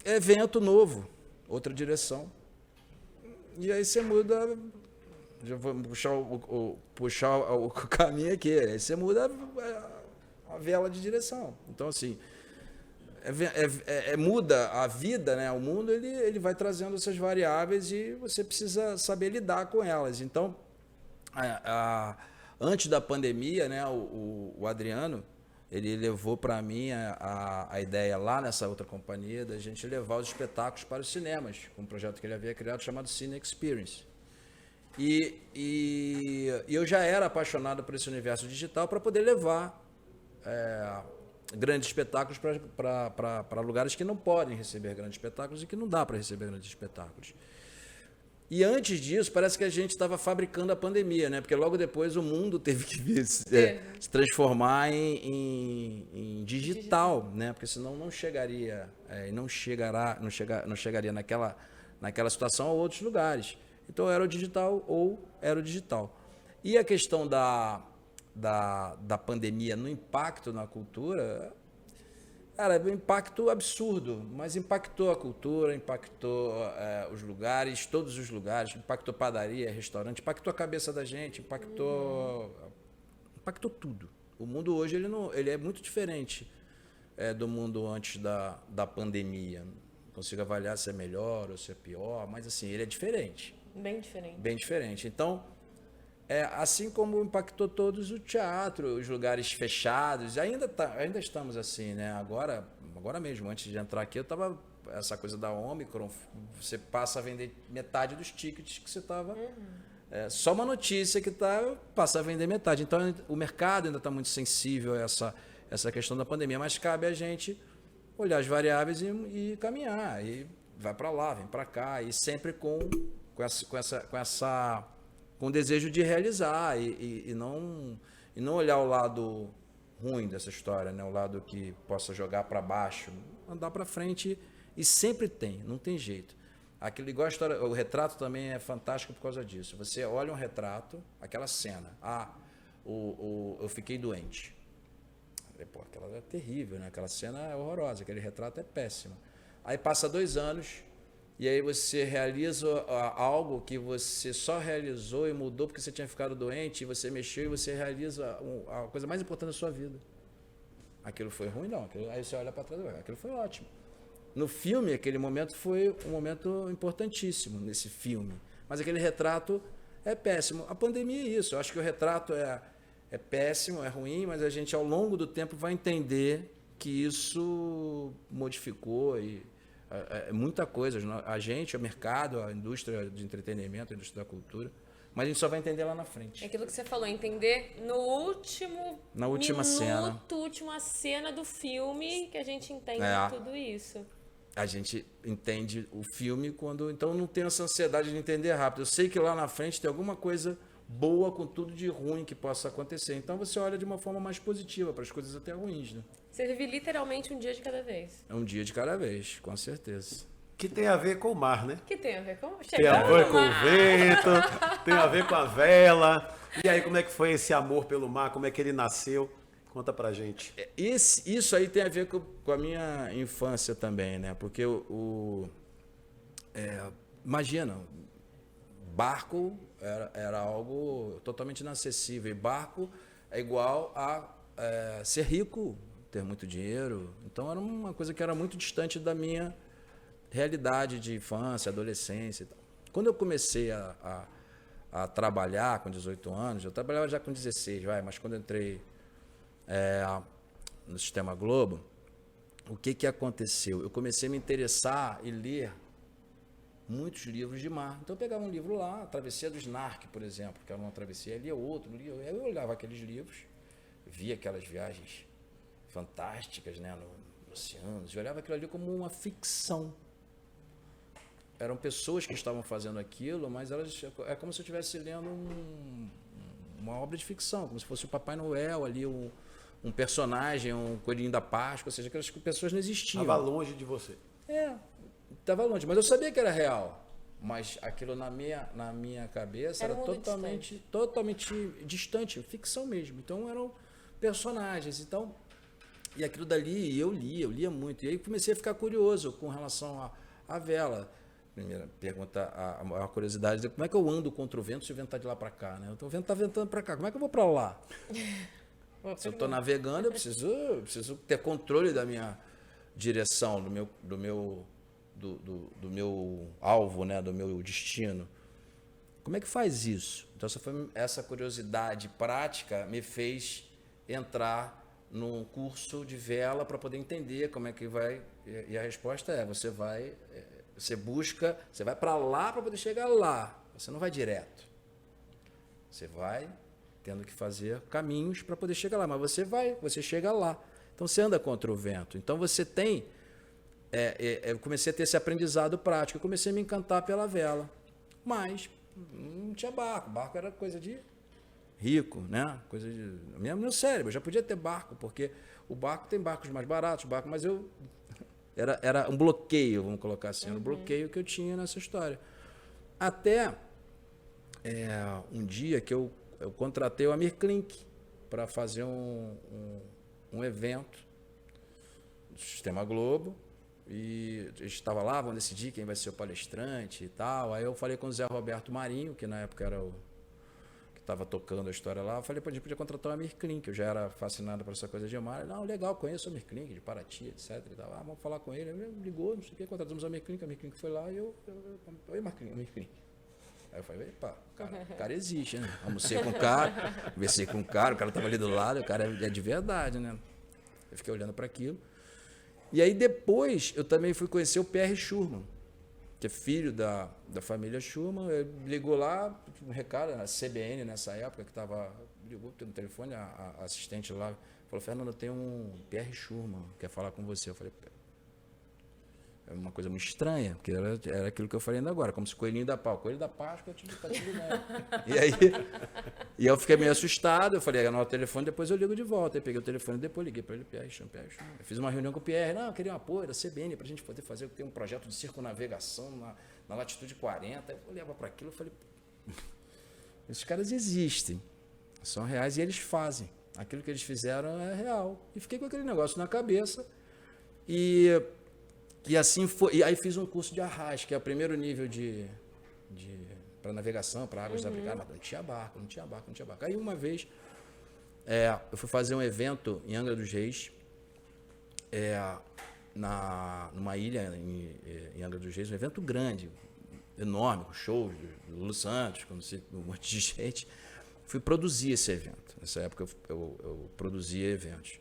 Evento novo, outra direção. E aí você muda. Já vou puxar o caminho aqui. Aí você muda a vela de direção. Então, assim, muda a vida, né? O mundo ele vai trazendo essas variáveis e você precisa saber lidar com elas. Então, antes da pandemia, né, o Adriano, ele levou para mim a ideia lá nessa outra companhia da gente levar os espetáculos para os cinemas, com um projeto que ele havia criado chamado Cine Experience. E eu já era apaixonado por esse universo digital para poder levar grandes espetáculos para lugares que não podem receber grandes espetáculos e que não dá para receber grandes espetáculos. E antes disso, parece que a gente estava fabricando a pandemia, né? Porque logo depois o mundo teve que se transformar em digital, né? Porque senão não chegaria, não chegaria naquela situação a outros lugares. Então era o digital ou era o digital. E a questão da pandemia no impacto na cultura, cara, um impacto absurdo, mas impactou a cultura, impactou os lugares, todos os lugares, impactou padaria, restaurante, impactou a cabeça da gente, impactou tudo. O mundo hoje ele é muito diferente do mundo antes da pandemia. Não consigo avaliar se é melhor ou se é pior, mas assim, ele é diferente. Bem diferente. Bem diferente. Então, assim como impactou todos o teatro, os lugares fechados, ainda estamos assim, né? Agora mesmo, antes de entrar aqui, essa coisa da Omicron, você passa a vender metade dos tickets que você estava. Só uma notícia que passa a vender metade. Então, o mercado ainda está muito sensível a essa questão da pandemia, mas cabe a gente olhar as variáveis e caminhar. E vai para lá, vem para cá, e sempre com o desejo de realizar e não olhar o lado ruim dessa história, né? O lado que possa jogar para baixo, andar para frente, e sempre não tem jeito. Aquilo igual a história, o retrato também é fantástico por causa disso. Você olha um retrato, aquela cena, eu fiquei doente. Pô, aquela é terrível, né? Aquela cena é horrorosa, aquele retrato é péssimo. Aí passa 2 anos, e aí você realiza algo que você só realizou e mudou porque você tinha ficado doente, e você mexeu e você realiza a coisa mais importante da sua vida. Aquilo foi ruim? Não. Aí você olha para trás, aquilo foi ótimo. No filme, aquele momento foi um momento importantíssimo nesse filme. Mas aquele retrato é péssimo. A pandemia é isso. Eu acho que o retrato é péssimo, é ruim, mas a gente ao longo do tempo vai entender que isso modificou muita coisa. A gente, o mercado, a indústria de entretenimento, a indústria da cultura, mas a gente só vai entender lá na frente. É aquilo que você falou, entender na última cena do filme que a gente entende tudo isso. A gente entende o filme então não tem essa ansiedade de entender rápido. Eu sei que lá na frente tem alguma coisa boa com tudo de ruim que possa acontecer. Então você olha de uma forma mais positiva para as coisas até ruins, né? Você vive literalmente um dia de cada vez. É um dia de cada vez, com certeza. Que tem a ver com o mar, né? Que tem a ver com... Tem a ver com o vento, tem a ver com a vela. E aí, como é que foi esse amor pelo mar? Como é que ele nasceu? Conta pra gente. Isso aí tem a ver com a minha infância também, né? Porque imagina, barco era algo totalmente inacessível. E barco é igual a ser rico, ter muito dinheiro. Então era uma coisa que era muito distante da minha realidade de infância, adolescência e tal. Quando eu comecei a trabalhar com 18 anos, eu trabalhava já com 16, mas quando eu entrei no Sistema Globo, o que aconteceu? Eu comecei a me interessar e ler muitos livros de mar. Então eu pegava um livro lá, a Travessia do Snark, por exemplo, que era uma travessia, lia outro, eu olhava aqueles livros, via aquelas viagens fantásticas, né, nos oceanos, e olhava aquilo ali como uma ficção. Eram pessoas que estavam fazendo aquilo, mas é como se eu estivesse lendo uma obra de ficção, como se fosse o Papai Noel ali, um personagem, um coelhinho da Páscoa, ou seja, aquelas pessoas não existiam. Estava longe de você. Estava longe, mas eu sabia que era real. Mas aquilo na minha cabeça era totalmente distante, ficção mesmo. Então eram personagens. Então, e aquilo dali eu lia muito. E aí comecei a ficar curioso com relação à vela. Primeira pergunta, a maior curiosidade é como é que eu ando contra o vento se o vento está de lá para cá, né? Então o vento está ventando para cá, como é que eu vou para lá? Se eu estou navegando, eu preciso ter controle da minha direção, do meu alvo, né? Do meu destino. Como é que faz isso? Então essa curiosidade prática me fez entrar num curso de vela para poder entender como é que vai. E a resposta é: você vai para lá para poder chegar lá. Você não vai direto. Você vai tendo que fazer caminhos para poder chegar lá, mas você chega lá. Então você anda contra o vento. Então você tem... eu comecei a ter esse aprendizado prático, eu comecei a me encantar pela vela. Mas não tinha barco. Barco era coisa de rico, né? Coisa de... Mesmo meu cérebro, eu já podia ter barco, porque o barco tem barcos mais baratos, mas eu... Era um bloqueio, vamos colocar assim, era um bloqueio que eu tinha nessa história. Até um dia que eu contratei o Amir Klink para fazer um evento do Sistema Globo, e a gente estava lá, vamos decidir quem vai ser o palestrante e tal. Aí eu falei com o Zé Roberto Marinho, que na época era o que estava tocando a história lá. Eu falei, pô, a gente podia contratar o Amir Klink, eu já era fascinado por essa coisa de mar. Ele, não, legal, conheço o Amir Klink, de Paraty, etc. E tal. Vamos falar com ele. Ele ligou, não sei o que, contratamos o Amir Klink foi lá e oi, Amir Klink. Aí eu falei, epa, o cara existe, né? Almocei com o cara, conversei com o cara estava ali do lado, o cara é de verdade, né? Eu fiquei olhando para aquilo. E aí depois eu também fui conhecer o Pierre Schurman, que é filho da família Schurman. Ele ligou lá, um recado, a CBN nessa época, que ligou no telefone, a assistente lá, falou, Fernando, tem um Pierre Schurman, quer falar com você. Eu falei, é uma coisa muito estranha, porque era aquilo que eu falei ainda agora, como se coelhinho da Páscoa, tá tudo bem. E aí eu fiquei meio assustado, eu falei, anota o telefone, depois eu ligo de volta. Aí peguei o telefone, depois liguei para ele, Pierre Schurman. Eu fiz uma reunião com o Pierre, não, eu queria um apoio da CBN para a gente poder fazer, tem um projeto de circunnavegação na latitude 40. Eu olhava para aquilo e falei, esses caras existem, são reais e eles fazem. Aquilo que eles fizeram é real. E fiquei com aquele negócio na cabeça e assim foi. E aí fiz um curso de arrasto, que é o primeiro nível para navegação, para águas desabrigadas, mas não tinha barco. Aí uma vez eu fui fazer um evento em Angra dos Reis, numa ilha em Angra dos Reis, um evento grande, enorme, com shows do Lulu Santos, com um monte de gente. Fui produzir esse evento. Nessa época eu produzia eventos.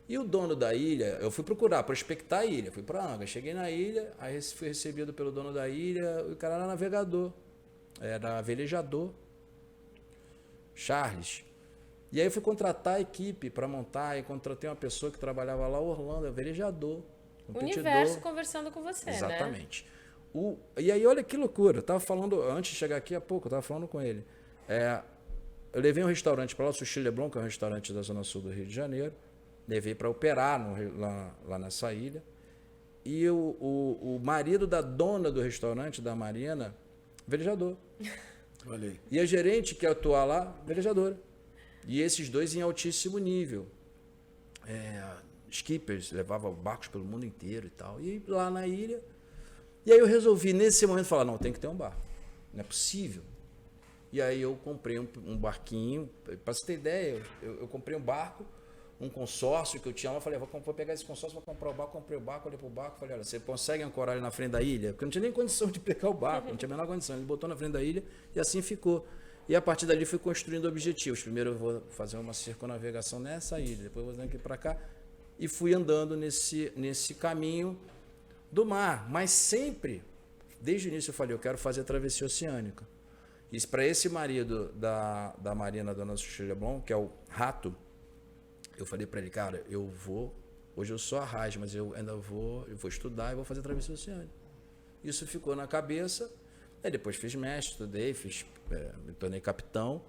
E o dono da ilha, eu fui prospectar a ilha, fui para Angra, cheguei na ilha, aí fui recebido pelo dono da ilha, o cara era navegador, era velejador, Charles. E aí eu fui contratar a equipe para montar, e contratei uma pessoa que trabalhava lá, Orlando, velejador, competidor. O universo conversando com você, exatamente. Né? E aí olha que loucura, eu estava falando, antes de chegar aqui há pouco, eu estava falando com ele. Eu levei um restaurante para lá, o Sushi Leblon, que é um restaurante da Zona Sul do Rio de Janeiro, levei para operar lá nessa ilha. E o marido da dona do restaurante, da Marina, velejador. Olha aí. E a gerente que ia atuar lá, velejadora. E esses dois em altíssimo nível. Skippers, levavam barcos pelo mundo inteiro e tal. E lá na ilha. E aí eu resolvi, nesse momento, falar, não, tem que ter um barco. Não é possível. E aí eu comprei um barquinho. Para você ter ideia, eu comprei um barco, um consórcio que eu tinha lá, eu falei, vou pegar esse consórcio, vou comprar o barco, comprei o barco, olhei pro barco, falei, olha, você consegue ancorar ele na frente da ilha? Porque eu não tinha nem condição de pegar o barco, não tinha a menor condição, ele botou na frente da ilha e assim ficou. E a partir dali fui construindo objetivos, primeiro eu vou fazer uma circunnavegação nessa ilha, depois eu vou daqui para cá, e fui andando nesse caminho do mar, mas sempre, desde o início eu falei, eu quero fazer a travessia oceânica. E para esse marido da Marina, dona Sushi Leblon, que é o Rato, eu falei para ele, cara, hoje eu sou arraso, mas eu vou estudar e vou fazer travessia oceânica. Isso ficou na cabeça, aí depois fiz mestre, estudei, me tornei capitão,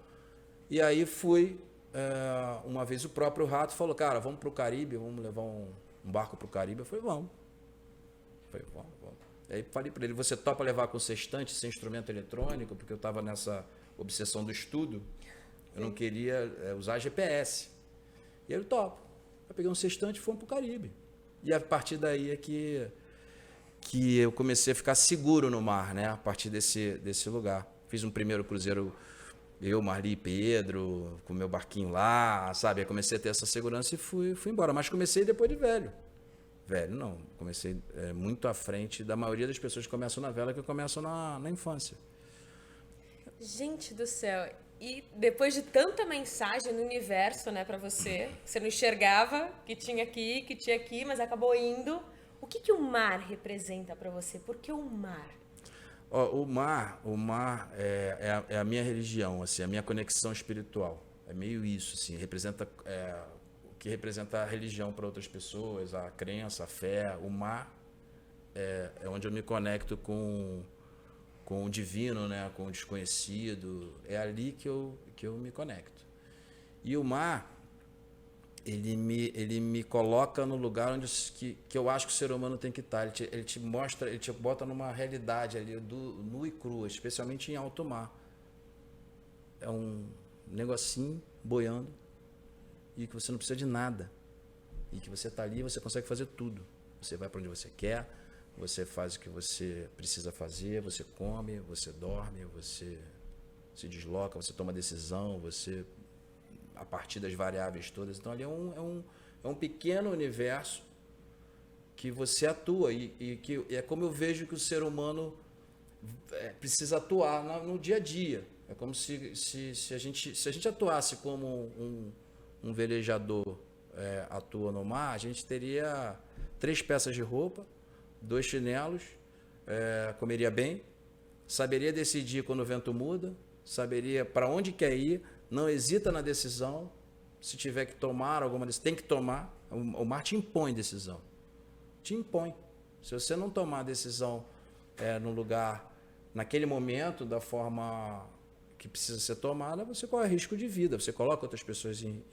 e aí fui, uma vez o próprio Rato falou, cara, vamos para o Caribe, vamos levar um barco para o Caribe. Eu falei, vamos. Aí falei para ele, você topa levar com sextante, sem instrumento eletrônico, porque eu estava nessa obsessão do estudo, eu não queria usar GPS. E ele topa. Eu peguei um sextante e fomos para o Caribe. E a partir daí é que eu comecei a ficar seguro no mar, né? A partir desse lugar. Fiz um primeiro cruzeiro, eu, Marli e Pedro, com meu barquinho lá, sabe? Aí comecei a ter essa segurança e fui embora. Mas comecei depois de velho. Velho, não. Comecei muito à frente da maioria das pessoas que começam na vela, que começam na infância. Gente do céu. E depois de tanta mensagem no universo, né, para você não enxergava que tinha aqui, mas acabou indo. O que o mar representa para você? Por que o mar? Ó, o mar é a minha religião, assim, a minha conexão espiritual. É meio isso, assim, representa o que representa a religião para outras pessoas, a crença, a fé. O mar é onde eu me conecto com o divino, né, com o desconhecido. É ali que eu me conecto. E o mar, ele me coloca no lugar onde que eu acho que o ser humano tem que estar. Ele te mostra, ele te bota numa realidade ali nu e crua, especialmente em alto mar. É um negocinho boiando e que você não precisa de nada. E que você está ali e você consegue fazer tudo. Você vai para onde você quer, você faz o que você precisa fazer, você come, você dorme, você se desloca, você toma decisão, você... a partir das variáveis todas. Então, ali é um pequeno universo que você atua e que é como eu vejo que o ser humano precisa atuar no dia a dia. É como se a gente atuasse como um velejador atua no mar, a gente teria 3 peças de roupa, 2 chinelos, comeria bem, saberia decidir quando o vento muda, saberia para onde quer ir, não hesita na decisão. Se tiver que tomar alguma decisão, tem que tomar. O mar te impõe decisão. Te impõe. Se você não tomar a decisão no lugar, naquele momento, da forma que precisa ser tomada, você corre risco de vida. Você coloca outras pessoas em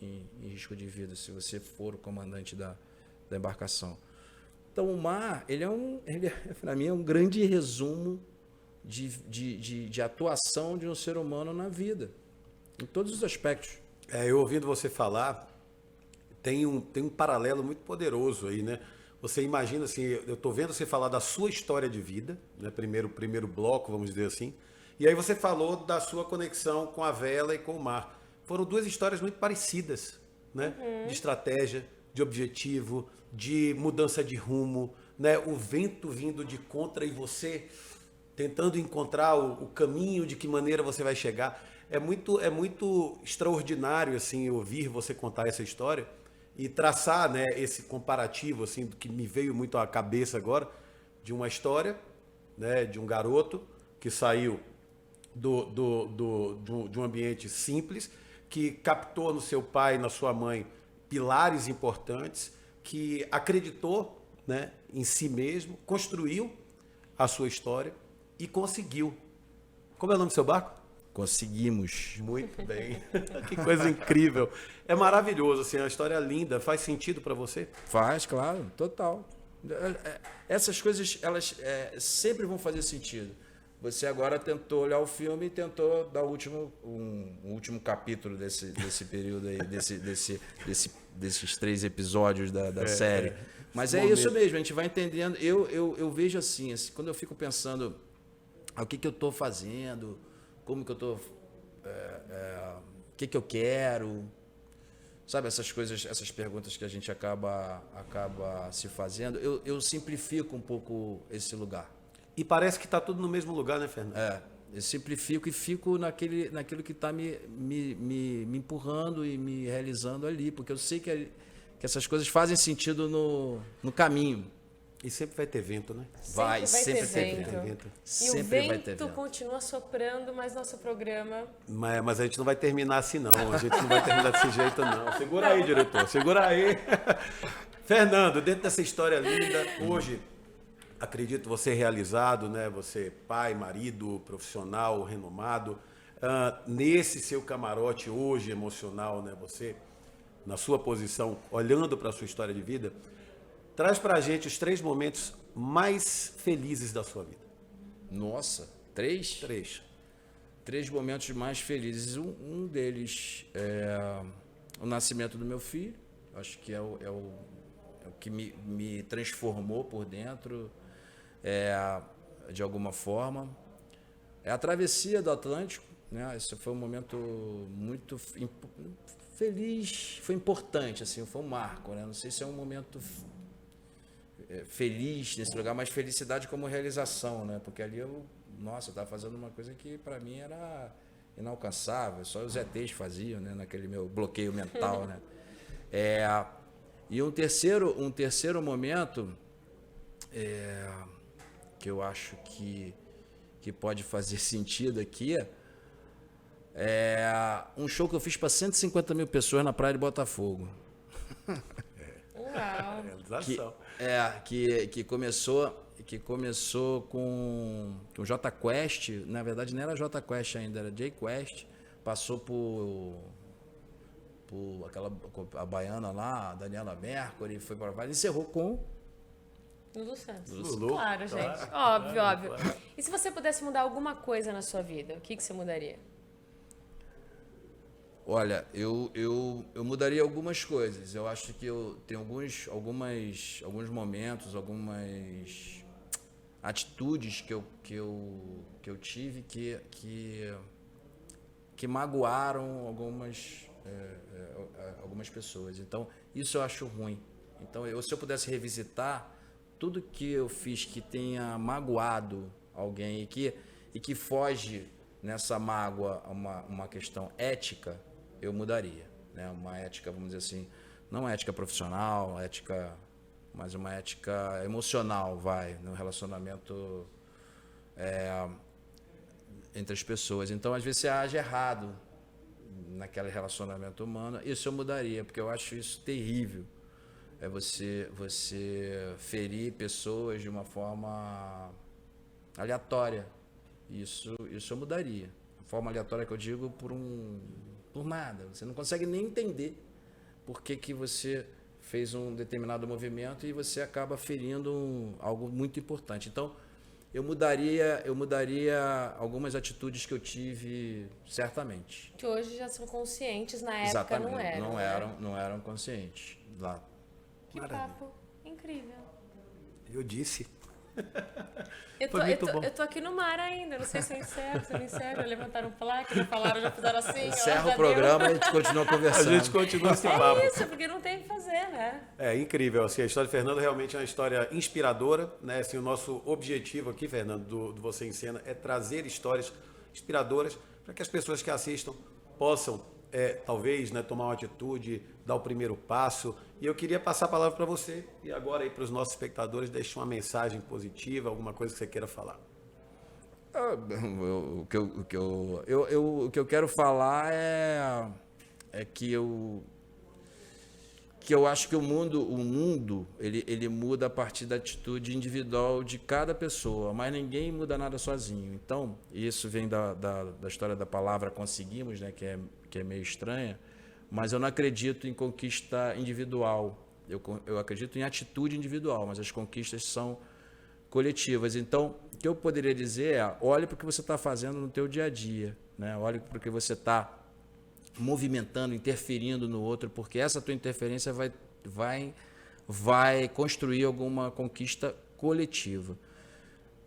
risco de vida se você for o comandante da embarcação. Então, o mar, ele para mim, é um grande resumo de atuação de um ser humano na vida. Em todos os aspectos. Eu ouvindo você falar, tem um paralelo muito poderoso aí, né? Você imagina assim, eu estou vendo você falar da sua história de vida, né? Primeiro bloco, vamos dizer assim, e aí você falou da sua conexão com a vela e com o mar. Foram 2 histórias muito parecidas, né? De estratégia, de objetivo, de mudança de rumo, né? O vento vindo de contra e você tentando encontrar o caminho, de que maneira você vai chegar. É muito extraordinário assim ouvir você contar essa história e traçar, né, esse comparativo assim que me veio muito à cabeça agora de uma história, né, de um garoto que saiu de um ambiente simples, que captou no seu pai e na sua mãe pilares importantes, que acreditou, né, em si mesmo, construiu a sua história e conseguiu. Como é o nome do seu barco? Conseguimos. Muito bem. Que coisa incrível. É maravilhoso, assim, a história é linda. Faz sentido para você? Faz, claro, total. Essas coisas, elas sempre vão fazer sentido. Você agora tentou olhar o filme e tentou dar um último capítulo desse período aí, desses 3 episódios da série. Mas é isso mesmo, a gente vai entendendo. Eu vejo assim, quando eu fico pensando o que eu estou fazendo, como que eu estou, o que eu quero, sabe, essas coisas, essas perguntas que a gente acaba se fazendo, eu simplifico um pouco esse lugar. E parece que está tudo no mesmo lugar, né, Fernando? Eu simplifico e fico naquilo que está me empurrando e me realizando ali, porque eu sei que essas coisas fazem sentido no caminho. E sempre vai ter vento, né? Sempre ter ter vento. E Sempre o vai ter vento vento. continua soprando, mas nosso programa... Mas a gente não vai terminar assim, não. A gente não vai terminar desse jeito, não. Segura aí, diretor. Segura aí. Fernando, dentro dessa história linda, hoje, acredito você realizado, né? Você pai, marido, profissional, renomado. Nesse seu camarote hoje emocional, né? Você, na sua posição, olhando para a sua história de vida, traz pra gente os 3 momentos mais felizes da sua vida. Nossa, 3? 3 momentos mais felizes. Um deles é o nascimento do meu filho. Acho que é o que me transformou por dentro, de alguma forma. É a travessia do Atlântico, né? Esse foi um momento muito feliz, foi importante, assim, foi um marco, né? Não sei se é um momento feliz nesse lugar, mas felicidade como realização, né? Porque ali eu estava fazendo uma coisa que para mim era inalcançável, só os ETs faziam, né? Naquele meu bloqueio mental, né? E um terceiro momento que eu acho que que pode fazer sentido aqui. Um show que eu fiz para 150 mil pessoas na praia de Botafogo. Uau! Realização. Que começou com o J Quest, na verdade não era J Quest ainda, era J Quest, passou por a baiana lá, a Daniela Mercury, foi para lá, e encerrou com Lulu Santos. Lulu, Claro, gente. claro. Óbvio, óbvio. E se você pudesse mudar alguma coisa na sua vida, o que você mudaria? Olha, eu mudaria algumas coisas. Eu acho que eu tenho alguns momentos, algumas atitudes que eu tive que magoaram algumas pessoas. Então, isso eu acho ruim. Então, se eu pudesse revisitar tudo que eu fiz que tenha magoado alguém e que foge nessa mágoa uma questão ética, eu mudaria, né? Uma ética, vamos dizer assim, não uma ética profissional, mas uma ética emocional, no relacionamento entre as pessoas. Então, às vezes, você age errado naquele relacionamento humano. Isso eu mudaria, porque eu acho isso terrível. Você ferir pessoas de uma forma aleatória. Isso eu mudaria. A forma aleatória que eu digo por nada. Você não consegue nem entender por que você fez um determinado movimento e você acaba ferindo algo muito importante. Então, eu mudaria algumas atitudes que eu tive, certamente. Que hoje já são conscientes, na época Exatamente. não eram. Não eram conscientes lá. Que papo incrível. Eu disse. Eu tô aqui no mar ainda, não sei se eu encerro, já levantaram placa, já falaram, já fizeram assim. Encerra o programa e a gente continua conversando. A gente continua esse papo. É isso, porque não tem o que fazer, né? É incrível, assim, a história de Fernando realmente é uma história inspiradora, né? Assim, o nosso objetivo aqui, Fernando, do Você em Cena, é trazer histórias inspiradoras para que as pessoas que assistam possam, talvez, né, tomar uma atitude, dar o primeiro passo. E eu queria passar a palavra para você e agora aí para os nossos espectadores, deixe uma mensagem positiva, alguma coisa que você queira falar. O que eu quero falar é que eu acho que o mundo ele muda a partir da atitude individual de cada pessoa, mas ninguém muda nada sozinho. Então, isso vem da história da palavra conseguimos, né, que é meio estranha, mas eu não acredito em conquista individual. Eu acredito em atitude individual, mas as conquistas são coletivas. Então, o que eu poderia dizer olhe para o que você está fazendo no teu dia a dia, né? Olhe para o que você está movimentando, interferindo no outro, porque essa tua interferência vai construir alguma conquista coletiva.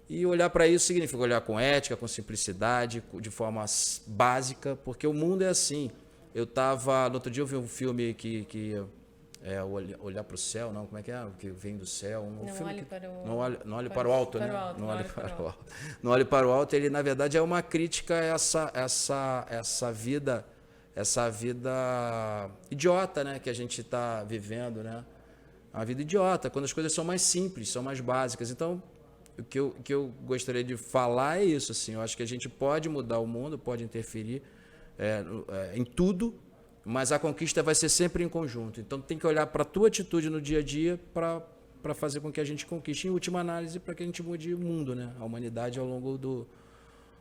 E olhar para isso significa olhar com ética, com simplicidade, de forma básica, porque o mundo é assim. No outro dia eu vi um filme que olhar para o céu, não, como é que é? Que vem do céu. Não olhe para o alto, né? Não olhe para o alto, ele na verdade é uma crítica a essa vida idiota, né, que a gente está vivendo, né? Uma vida idiota, quando as coisas são mais simples, são mais básicas. Então, o que eu gostaria de falar é isso, assim, eu acho que a gente pode mudar o mundo, pode interferir em tudo, mas a conquista vai ser sempre em conjunto. Então, tem que olhar para a tua atitude no dia a dia para fazer com que a gente conquiste, em última análise, para que a gente mude o mundo, né? A humanidade ao longo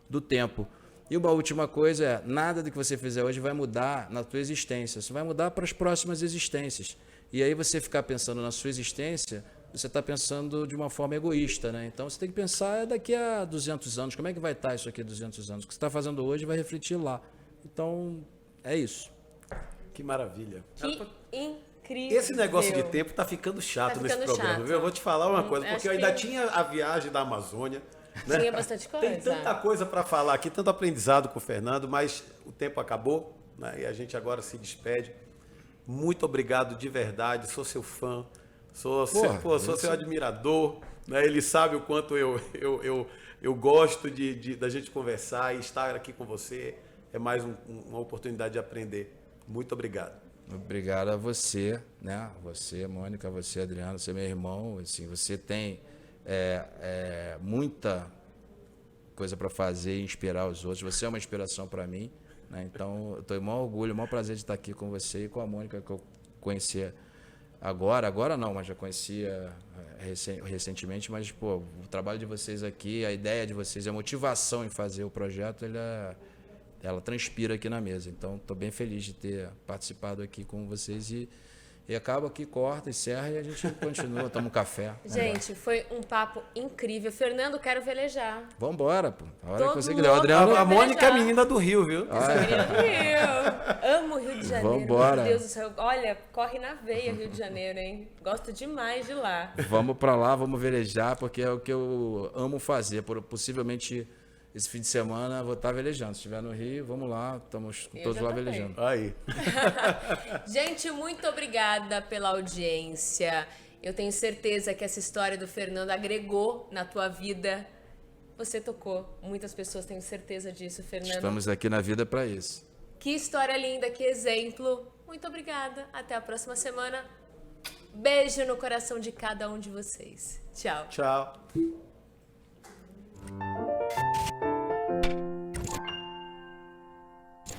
do tempo. E uma última coisa nada do que você fizer hoje vai mudar na tua existência, isso vai mudar para as próximas existências. E aí você ficar pensando na sua existência, você está pensando de uma forma egoísta, né? Então você tem que pensar daqui a 200 anos, como é que vai estar isso aqui 200 anos? O que você está fazendo hoje vai refletir lá. Então, é isso. Que maravilha. Que incrível. Esse negócio de tempo tá ficando chato nesse programa, viu? Eu vou te falar uma coisa, porque eu ainda tinha a viagem da Amazônia. Né? Tinha bastante coisa. Tem tanta coisa para falar aqui, tanto aprendizado com o Fernando, mas o tempo acabou, né? E a gente agora se despede. Muito obrigado de verdade, sou seu fã, sou seu admirador, né? Ele sabe o quanto eu gosto da gente conversar e estar aqui com você. É mais uma oportunidade de aprender. Muito obrigado. Obrigado a você, né? Você, Mônica, você, Adriano, você é meu irmão. Assim, você tem muita coisa para fazer e inspirar os outros. Você é uma inspiração para mim, né? Então, eu tenho o maior orgulho, o maior prazer de estar aqui com você e com a Mônica, que eu conhecia agora não, mas já conhecia recentemente, mas, pô, o trabalho de vocês aqui, a ideia de vocês, a motivação em fazer o projeto, ela transpira aqui na mesa. Então, estou bem feliz de ter participado aqui com vocês e acaba aqui, corta, encerra e a gente continua, toma um café. Gente, foi um papo incrível. Fernando, quero velejar. Vambora, pô. A hora Todo que você quiser. O louco. Adriano, A Mônica é Beijar. menina do Rio, viu? Essa menina do Rio. Amo o Rio de Janeiro. Vambora. Meu Deus do céu. Olha, corre na veia Rio de Janeiro, hein? Gosto demais de lá. vamos pra lá, vamos velejar, porque é o que eu amo fazer. Possivelmente, esse fim de semana, vou estar velejando. Se estiver no Rio, vamos lá. Estamos Eu todos já lá também. velejando. Aí. Gente, muito obrigada pela audiência. Eu tenho certeza que essa história do Fernando agregou na tua vida. Você tocou muitas pessoas, tenho certeza disso, Fernando. Estamos aqui na vida para isso. Que história linda, que exemplo. Muito obrigada. Até a próxima semana. Beijo no coração de cada um de vocês. Tchau. Tchau.